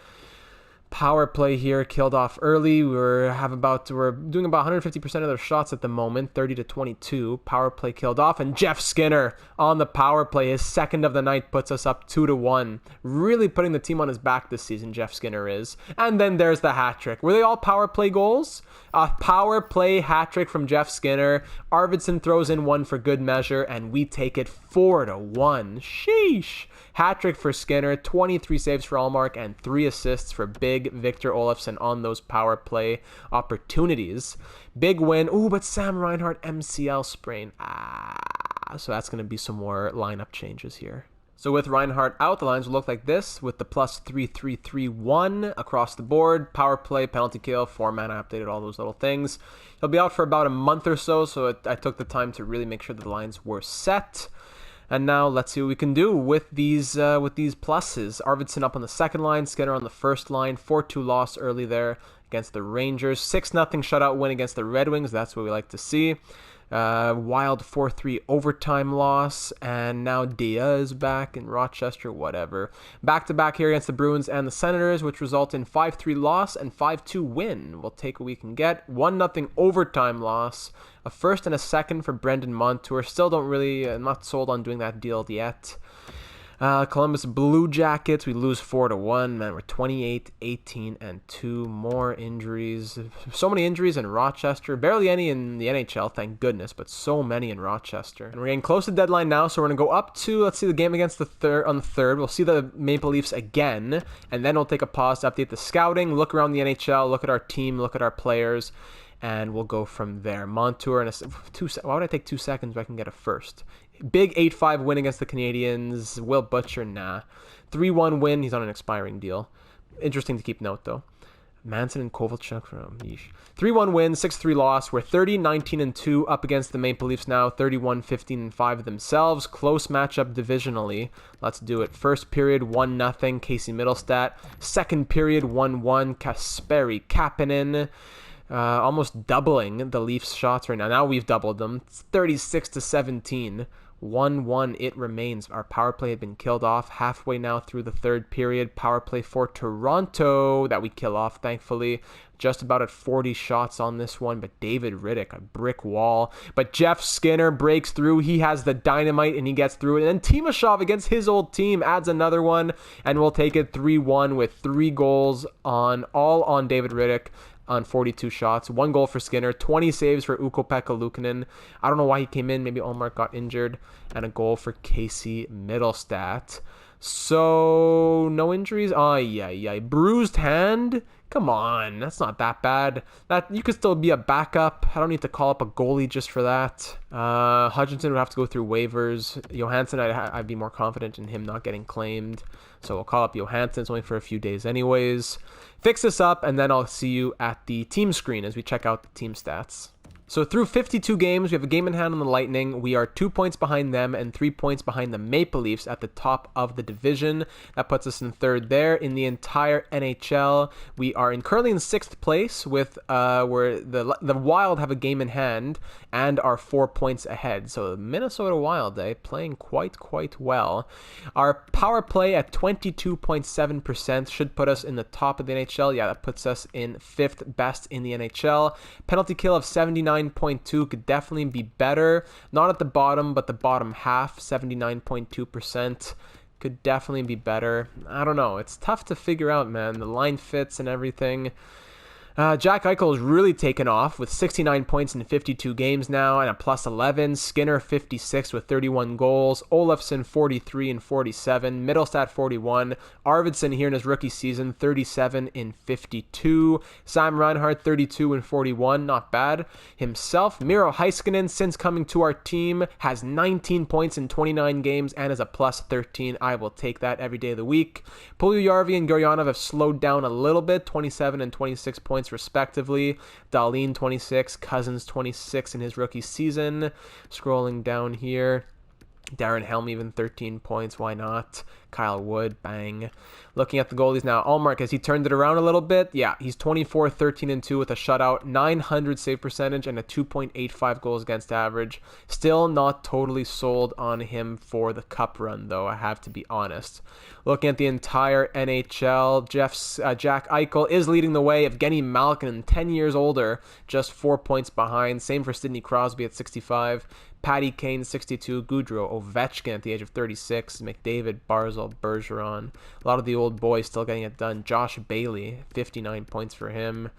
Power play here killed off early. We're doing about 150% of their shots at the moment, 30-22. Power play killed off, and Jeff Skinner on the power play, his second of the night, puts us up 2-1. Really putting the team on his back this season, Jeff Skinner is. And then there's the hat trick. Were they all power play goals? A power play hat trick from Jeff Skinner. Arvidsson throws in one for good measure, and we take it 4-1. Sheesh. Hat trick for Skinner, 23 saves for Allmark, and 3 assists for big Victor Olofsson on those power play opportunities. Big win. Ooh, but Sam Reinhart MCL sprain. So that's going to be some more lineup changes here. So with Reinhart out, the lines will look like this, with the +3-3-3-1 across the board. Power play, penalty kill, 4-man. I updated all those little things. He'll be out for about a month or so I took the time to really make sure that the lines were set. And now let's see what we can do with these pluses. Arvidsson up on the second line, Skinner on the first line. 4-2 loss early there against the Rangers. 6-0 shutout win against the Red Wings. That's what we like to see. Wild 4-3 overtime loss, and now Dia is back in Rochester, whatever. Back-to-back here against the Bruins and the Senators, which result in 5-3 loss and 5-2 win. We'll take what we can get. 1-0 overtime loss, a first and a second for Brendan Montour. Still I'm not sold on doing that deal yet. Columbus Blue Jackets, we lose 4-1. Man, we're 28-18-2. More injuries. So many injuries in Rochester. Barely any in the NHL, thank goodness, but so many in Rochester. And we're getting close to the deadline now, so we're going to go up to, let's see, the game against on the 3rd. We'll see the Maple Leafs again, and then we'll take a pause to update the scouting, look around the NHL, look at our team, look at our players, and we'll go from there. Montour, why would I take 2 seconds if I can get a first? Big 8-5 win against the Canadiens. Will Butcher, nah. 3-1 win. He's on an expiring deal. Interesting to keep note, though. Manson and Kovalchuk from yeesh. 3-1 win, 6-3 loss. We're 30-19-2 up against the Maple Leafs now. 31-15-5 themselves. Close matchup divisionally. Let's do it. First period, 1-0. Casey Middlestat. Second period, 1-1. Kasperi Kapanen. Almost doubling the Leafs shots right now. Now we've doubled them. It's 36-17. 1-1 it remains. Our power play had been killed off halfway now through the third period. Power play for Toronto that we kill off, thankfully. Just about at 40 shots on this one, but David Riddick, a brick wall. But Jeff Skinner breaks through. He has the dynamite, and he gets through it. And then Timashov against his old team adds another one, and we'll take it 3-1 with 3 goals all on David Riddick. On 42 shots, 1 goal for Skinner, 20 saves for Ukko-Pekka Luukkonen. I don't know why he came in. Maybe Allmark got injured. And a goal for Casey Middlestat. So, no injuries? Bruised hand? Come on, that's not that bad. You could still be a backup. I don't need to call up a goalie just for that. Hutchinson would have to go through waivers. Johansson, I'd be more confident in him not getting claimed. So we'll call up Johansson. It's only for a few days anyways. Fix this up, and then I'll see you at the team screen as we check out the team stats. So through 52 games, we have a game in hand on the Lightning. We are 2 points behind them and 3 points behind the Maple Leafs at the top of the division. That puts us in third there. In the entire NHL, we are currently in 6th place with where the Wild have a game in hand and are 4 points ahead. So the Minnesota Wild, playing quite well. Our power play at 22.7% should put us in the top of the NHL. Yeah, that puts us in 5th best in the NHL. Penalty kill of 79.2 could definitely be better. Not at the bottom, but the bottom half, 79.2%. Could definitely be better. I don't know. It's tough to figure out, man. The line fits and everything. Jack Eichel has really taken off with 69 points in 52 games now and a +11. Skinner 56 with 31 goals. Olofsson 43 and 47. Middlestat 41. Arvidsson here in his rookie season 37 in 52. Sam Reinhart 32 and 41. Not bad. Himself, Miro Heiskanen, since coming to our team, has 19 points in 29 games and is a +13. I will take that every day of the week. Puljujärvi and Giordano have slowed down a little bit, 27 and 26 points respectively. Dahlin 26, Cousins 26 in his rookie season. Scrolling down here. Darren Helm even 13 points. Why not? Kyle Wood, bang. Looking at the goalies now. Allmark, has he turned it around a little bit? Yeah, he's 24, 13, and 2 with a shutout, 900 save percentage, and a 2.85 goals against average. Still not totally sold on him for the cup run, though, I have to be honest. Looking at the entire NHL, Jack Eichel is leading the way. Evgeny Malkin, 10 years older, just 4 points behind. Same for Sidney Crosby at 65. Patty Kane, 62. Goudreau, Ovechkin at the age of 36. McDavid, Barzal, Bergeron. A lot of the old boys still getting it done. Josh Bailey, 59 points for him.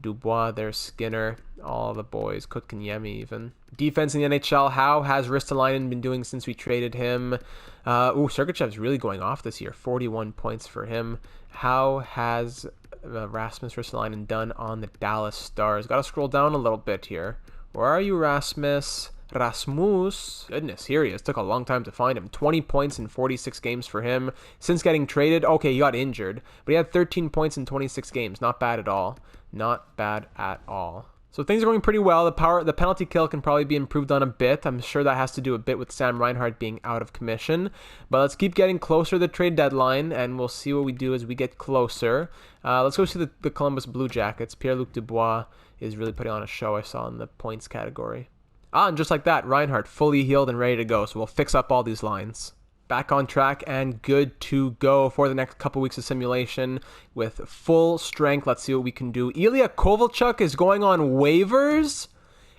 Dubois, there's Skinner. All the boys. Kotkaniemi even. Defense in the NHL, how has Ristolainen been doing since we traded him? Sergachev's really going off this year. 41 points for him. How has Rasmus Ristolainen done on the Dallas Stars? Got to scroll down a little bit here. Where are you, Rasmus? Goodness, here he is. Took a long time to find him. 20 points in 46 games for him. Since getting traded, okay, he got injured, but he had 13 points in 26 games. Not bad at all. Not bad at all. So things are going pretty well. The penalty kill can probably be improved on a bit. I'm sure that has to do a bit with Sam Reinhart being out of commission. But let's keep getting closer to the trade deadline, and we'll see what we do as we get closer. Let's go see the Columbus Blue Jackets. Pierre-Luc Dubois is really putting on a show, I saw in the points category. And just like that, Reinhart fully healed and ready to go. So we'll fix up all these lines. Back on track and good to go for the next couple weeks of simulation with full strength. Let's see what we can do. Ilya Kovalchuk is going on waivers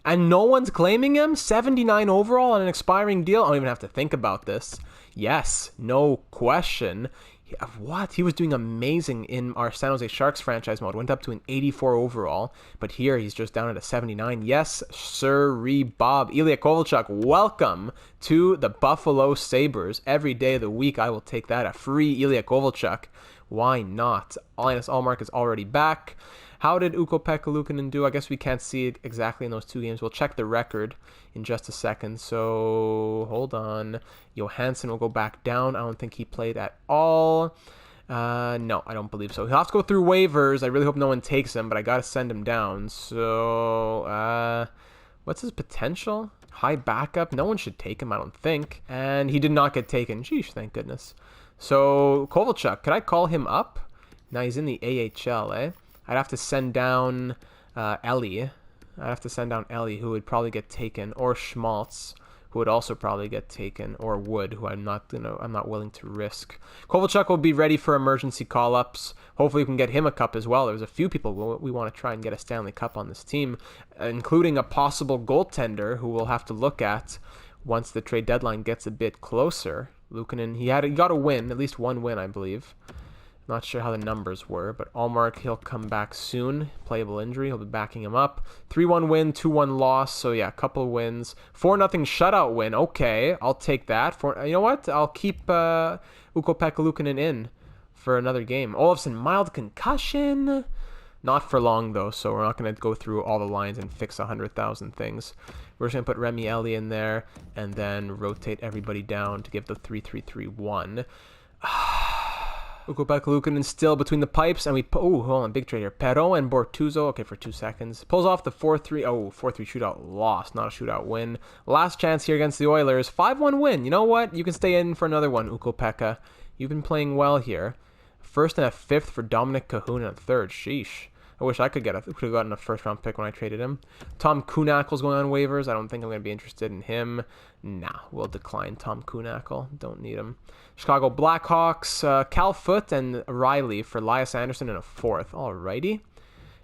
and no one's claiming him. 79 overall on an expiring deal. I don't even have to think about this. Yes, no question. What? He was doing amazing in our San Jose Sharks franchise mode. Went up to an 84 overall. But here he's just down at a 79. Yes, sirree, Bob. Ilya Kovalchuk, welcome to the Buffalo Sabres. Every day of the week, I will take that. A free Ilya Kovalchuk. Why not? Linus Allmark is already back. How did Ukko-Pekka Luukkonen do? I guess we can't see it exactly in those two games. We'll check the record in just a second. So, hold on. Johansson will go back down. I don't think he played at all. No, I don't believe so. He'll have to go through waivers. I really hope no one takes him, but I got to send him down. So, what's his potential? High backup? No one should take him, I don't think. And he did not get taken. Sheesh, thank goodness. So, Kovalchuk, could I call him up? Now he's in the AHL, eh? I'd have to send down Ellie. Who would probably get taken, or Schmaltz, who would also probably get taken, or Wood, who I'm not willing to risk. Kovalchuk will be ready for emergency call-ups. Hopefully we can get him a cup as well. There's a few people we want to try and get a Stanley Cup on this team, including a possible goaltender who we'll have to look at once the trade deadline gets a bit closer. Luukkonen, he got a win, at least one win, I believe. Not sure how the numbers were, but Allmark, he'll come back soon. Playable injury, he'll be backing him up. 3-1 win, 2-1 loss, so yeah, a couple of wins. 4-0 shutout win, okay, I'll take that. You know what? I'll keep Ukko-Pekka Luukkonen in for another game. Olofsson, mild concussion. Not for long, though, so we're not going to go through all the lines and fix 100,000 things. We're just going to put Remi Elie in there and then rotate everybody down to give the 3-3-3-1. Ukko-Pekka Luukkonen still between the pipes, and hold on, big trade here. Perreault and Bortuzzo, okay, for 2 seconds. Pulls off the 4-3 shootout loss, not a shootout win. Last chance here against the Oilers. 5-1 win. You know what? You can stay in for another one, Ukko-Pekka. You've been playing well here. First and a fifth for Dominic Cahoon and a third. Sheesh. I wish I could have gotten a first-round pick when I traded him. Tom Kuhnackel's going on waivers. I don't think I'm going to be interested in him. Nah, we'll decline Tom Kuhnackel. Don't need him. Chicago Blackhawks, Cal Foote and Riley for Elias Anderson in a fourth. Alrighty.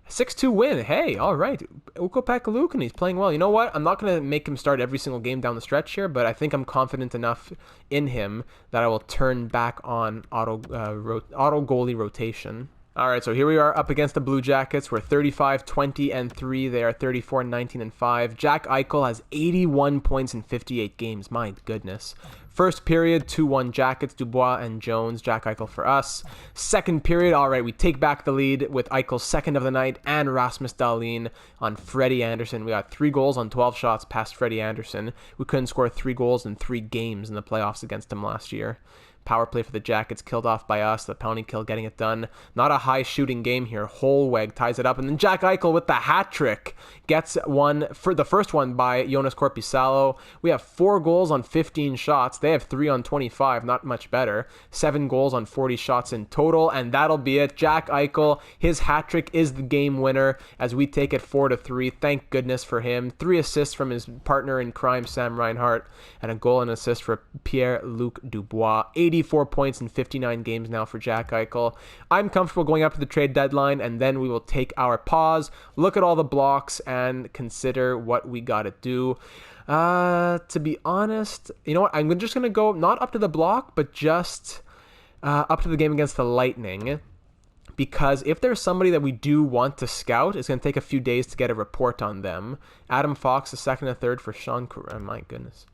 6-2 win. Hey, all right. Ukko-Pekka Luukkonen, he's playing well. You know what? I'm not going to make him start every single game down the stretch here, but I think I'm confident enough in him that I will turn back on auto goalie rotation. All right, so here we are up against the Blue Jackets. We're 35-20-3. They are 34-19-5. Jack Eichel has 81 points in 58 games. My goodness. First period, 2-1 Jackets, Dubois and Jones, Jack Eichel for us. Second period, all right, we take back the lead with Eichel's second of the night and Rasmus Dahlin on Freddie Anderson. We got 3 goals on 12 shots past Freddie Anderson. We couldn't score 3 goals in 3 games in the playoffs against him last year. Power play for the Jackets, killed off by us. The penalty kill getting it done. Not a high shooting game here. Holweg ties it up. And then Jack Eichel with the hat trick gets one for the first one by Jonas Korpisalo. We have 4 goals on 15 shots. They have 3 on 25. Not much better. 7 goals on 40 shots in total. And that'll be it. Jack Eichel, his hat trick is the game winner as we take it 4-3. Thank goodness for him. 3 assists from his partner in crime, Sam Reinhart. And a goal and assist for Pierre-Luc Dubois. 84 points in 59 games now for Jack Eichel. I'm comfortable going up to the trade deadline, and then we will take our pause, look at all the blocks, and consider what we got to do. To be honest, you know what? I'm just going to go not up to the block, but just up to the game against the Lightning. Because if there's somebody that we do want to scout, it's going to take a few days to get a report on them. Adam Fox, a second and a third for Sean Kruger. Oh, my goodness.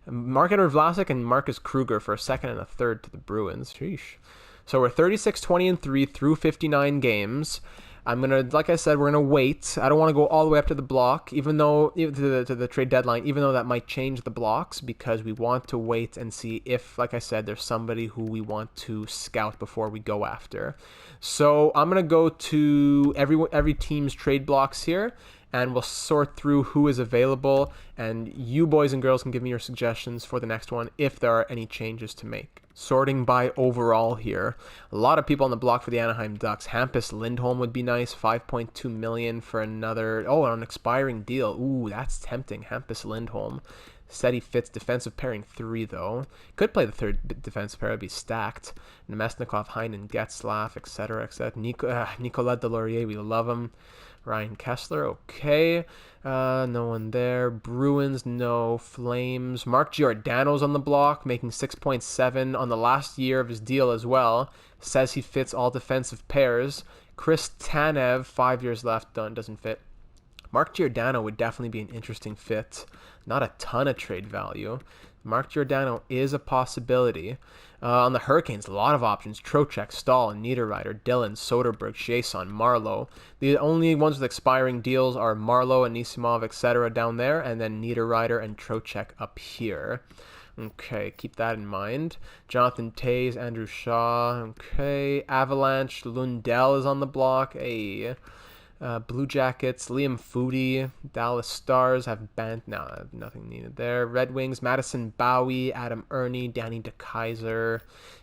Mark-Edward Vlasic and Marcus Kruger for a second and a third to the Bruins. Sheesh. So we're 36-20-3 through 59 games. I'm going to, like I said, we're going to wait. I don't want to go all the way up to the block, even though, to the trade deadline, even though that might change the blocks, because we want to wait and see if, like I said, there's somebody who we want to scout before we go after. So I'm going to go to every team's trade blocks here, and we'll sort through who is available, and you boys and girls can give me your suggestions for the next one if there are any changes to make. Sorting by overall here. A lot of people on the block for the Anaheim Ducks. Hampus Lindholm would be nice. $5.2 million for another... Oh, an expiring deal. Ooh, that's tempting. Hampus Lindholm. Said he fits defensive pairing 3, though. Could play the third defensive pair. It'd be stacked. Nemesnikov, Heinen, Getzlaf, etc., etc. Nicolas Delorier, we love him. Ryan Kessler, okay. No one there. Bruins, no. Flames. Mark Giordano's on the block, making 6.7 on the last year of his deal as well. Says he fits all defensive pairs. Chris Tanev, 5 years left, doesn't fit. Mark Giordano would definitely be an interesting fit. Not a ton of trade value. Mark Giordano is a possibility. On the Hurricanes, a lot of options. Trocheck, Stahl, Niederreiter, Dillon, Soderberg, Chiasson, Marlowe. The only ones with expiring deals are Marlowe, Anisimov, etc. down there, and then Niederreiter and Trocheck up here. Okay, keep that in mind. Jonathan Toews, Andrew Shaw. Okay, Avalanche, Lundell is on the block. Blue Jackets, Liam Foudy, Dallas Stars have banned. No, nothing needed there. Red Wings, Madison Bowie, Adam Ernie, Danny DeKaiser.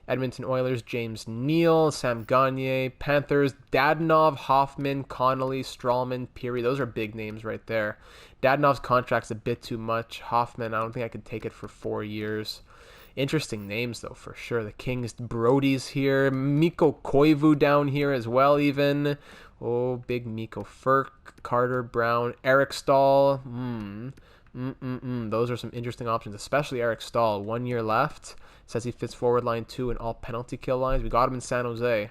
Edmonton Oilers, James Neal, Sam Gagner. Panthers, Dadonov, Hoffman, Connolly, Strawman, Peary. Those are big names right there. Dadonov's contract's a bit too much. Hoffman, I don't think I could take it for 4 years. Interesting names, though, for sure. The Kings, Brody's here. Mikko Koivu down here as well, even. Oh, big Mikko Furk, Carter Brown, Eric Stahl. Those are some interesting options, especially Eric Stahl. 1 year left. Says he fits forward line 2 in all penalty kill lines. We got him in San Jose.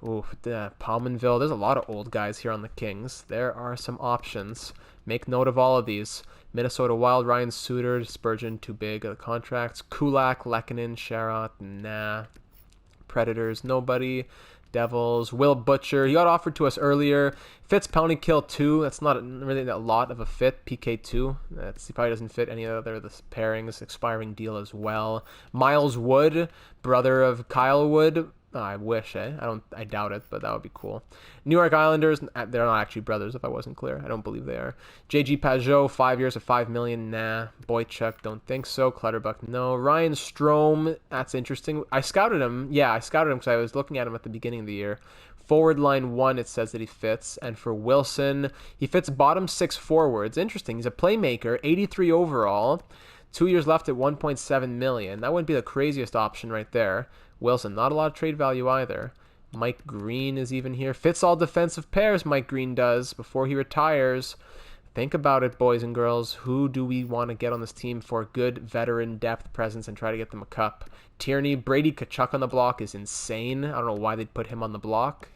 Oh, Palmanville. There's a lot of old guys here on the Kings. There are some options. Make note of all of these. Minnesota Wild, Ryan Suter, Spurgeon, too big. The contracts. Kulak, Lehkonen, Sherratt, nah. Predators, nobody. Devils, Will Butcher. He got offered to us earlier. Fits penalty kill 2. That's not really a lot of a fit. PK 2. He probably doesn't fit any other of the pairings. Expiring deal as well. Miles Wood, brother of Kyle Wood. Oh, I wish, I doubt it, but that would be cool. New York Islanders, they're not actually brothers, if I wasn't clear. I don't believe they are. JG Pajot, 5 years at $5 million, nah. Boychuk, don't think so. Clutterbuck, no. Ryan Strome, that's interesting. I scouted him because I was looking at him at the beginning of the year. Forward line 1, it says that he fits. And for Wilson, he fits bottom 6 forwards. Interesting. He's a playmaker, 83 overall. 2 years left at $1.7 million. That wouldn't be the craziest option right there. Wilson, not a lot of trade value either. Mike Green is even here. Fits all defensive pairs, Mike Green does, before he retires. Think about it, boys and girls. Who do we want to get on this team for good veteran depth presence and try to get them a cup? Tierney, Brady Tkachuk on the block is insane. I don't know why they'd put him on the block.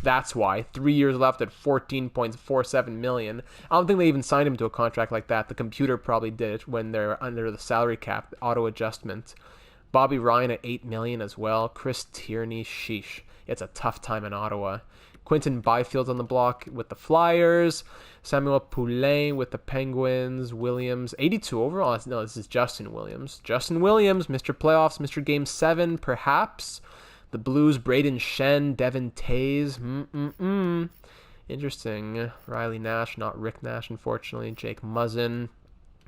That's why. 3 years left at $14.47 million. I don't think they even signed him to a contract like that. The computer probably did it when they're under the salary cap, auto adjustment. Bobby Ryan at $8 million as well. Chris Tierney, sheesh. It's a tough time in Ottawa. Quentin Byfield's on the block with the Flyers. Samuel Poulin with the Penguins. Williams, 82 overall. No, this is Justin Williams. Justin Williams, Mr. Playoffs, Mr. Game 7, perhaps. The Blues, Braden Shen, Devin Tays. Interesting. Riley Nash, not Rick Nash, unfortunately. Jake Muzzin,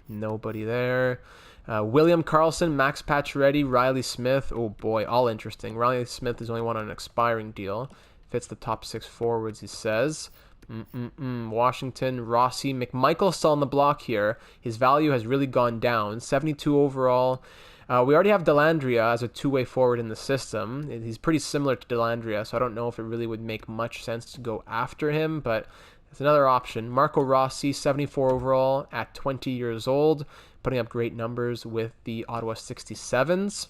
nobody there. William Karlsson, Max Pacioretty, Riley Smith. Oh boy, all interesting. Riley Smith is only one on an expiring deal. Fits the top 6 forwards, he says. Washington, Rossi, McMichael's still on the block here. His value has really gone down. 72 overall. We already have Dellandrea as a two-way forward in the system. He's pretty similar to Dellandrea, so I don't know if it really would make much sense to go after him, but it's another option. Marco Rossi, 74 overall at 20 years old, putting up great numbers with the Ottawa 67s.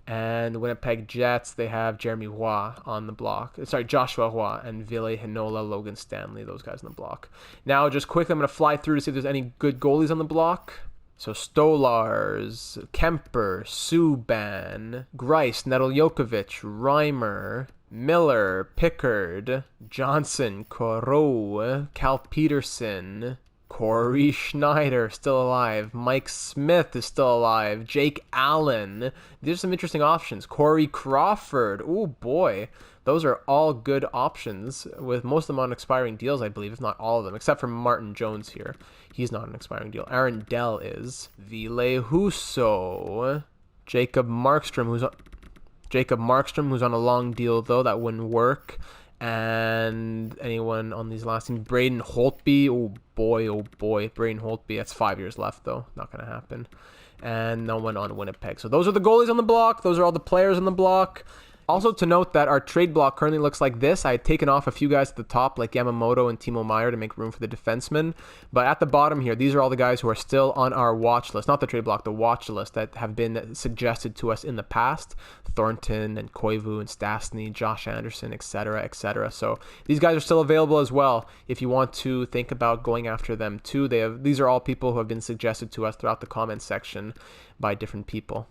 And the Winnipeg Jets, they have Jeremy Roy on the block. Sorry, Joshua Roy and Ville Heinola, Logan Stanley, those guys on the block. Now, just quickly, I'm going to fly through to see if there's any good goalies on the block. So Stolars, Kemper, Subban, Greiss, Nedeljkovic, Reimer, Miller, Pickard, Johnson, Corot, Cal Peterson, Corey Schneider, still alive. Mike Smith is still alive. Jake Allen. These are some interesting options. Corey Crawford. Oh boy. Those are all good options, with most of them on expiring deals, I believe, if not all of them, except for Martin Jones here. He's not an expiring deal. Aaron Dell is. Ville Husso. Jacob Markstrom, who's on a long deal, though. That wouldn't work. And anyone on these last teams? Braden Holtby. Oh boy. Braden Holtby. That's 5 years left, though. Not going to happen. And no one on Winnipeg. So those are the goalies on the block. Those are all the players on the block. Also to note that our trade block currently looks like this. I had taken off a few guys at the top like Yamamoto and Timo Meier to make room for the defensemen. But at the bottom here, these are all the guys who are still on our watch list. Not the trade block, the watch list that have been suggested to us in the past. Thornton and Koivu and Stastny, Josh Anderson, etc., etc. So these guys are still available as well if you want to think about going after them too. These are all people who have been suggested to us throughout the comments section by different people.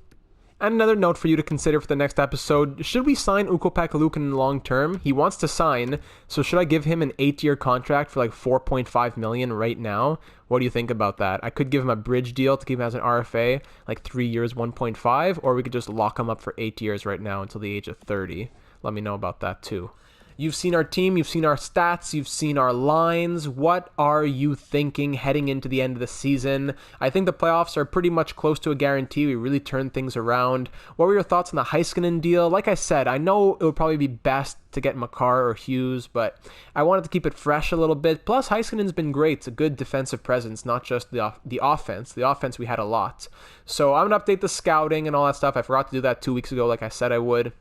And another note for you to consider for the next episode, should we sign Ukko-Pekka Luukkonen long term? He wants to sign, so should I give him an 8-year contract for like $4.5 million right now? What do you think about that? I could give him a bridge deal to keep him as an RFA, like 3 years, 1.5, or we could just lock him up for 8 years right now until the age of 30. Let me know about that too. You've seen our team, you've seen our stats, you've seen our lines. What are you thinking heading into the end of the season? I think the playoffs are pretty much close to a guarantee. We really turned things around. What were your thoughts on the Heiskanen deal? Like I said, I know it would probably be best to get Makar or Hughes, but I wanted to keep it fresh a little bit. Plus, Heiskanen's been great. It's a good defensive presence, not just the offense. The offense we had a lot. So I'm going to update the scouting and all that stuff. I forgot to do that 2 weeks ago like I said I would.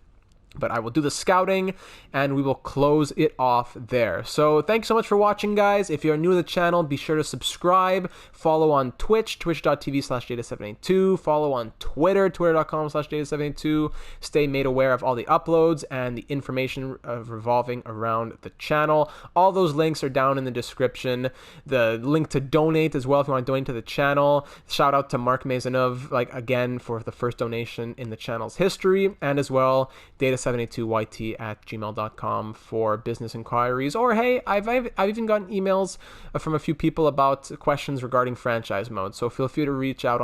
But I will do the scouting, and we will close it off there. So thanks so much for watching, guys. If you're new to the channel, be sure to subscribe. Follow on Twitch, twitch.tv/data782. Follow on Twitter, twitter.com/data782. Stay made aware of all the uploads and the information revolving around the channel. All those links are down in the description. The link to donate as well if you want to donate to the channel. Shout out to Mark Maisonov, again, for the first donation in the channel's history. And as well, data782yt@gmail.com for business inquiries. Or hey, I've even gotten emails from a few people about questions regarding franchise mode, so feel free to reach out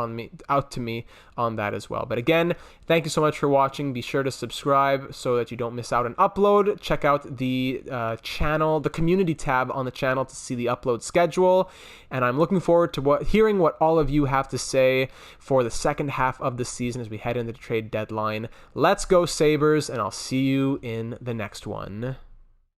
to me on that as well. But again, thank you so much for watching. Be sure to subscribe so that you don't miss out on upload. Check out the channel, the community tab on the channel to see the upload schedule. And I'm looking forward to hearing what all of you have to say for the second half of the season as we head into the trade deadline. Let's go Sabres, and I'll see you in the next one.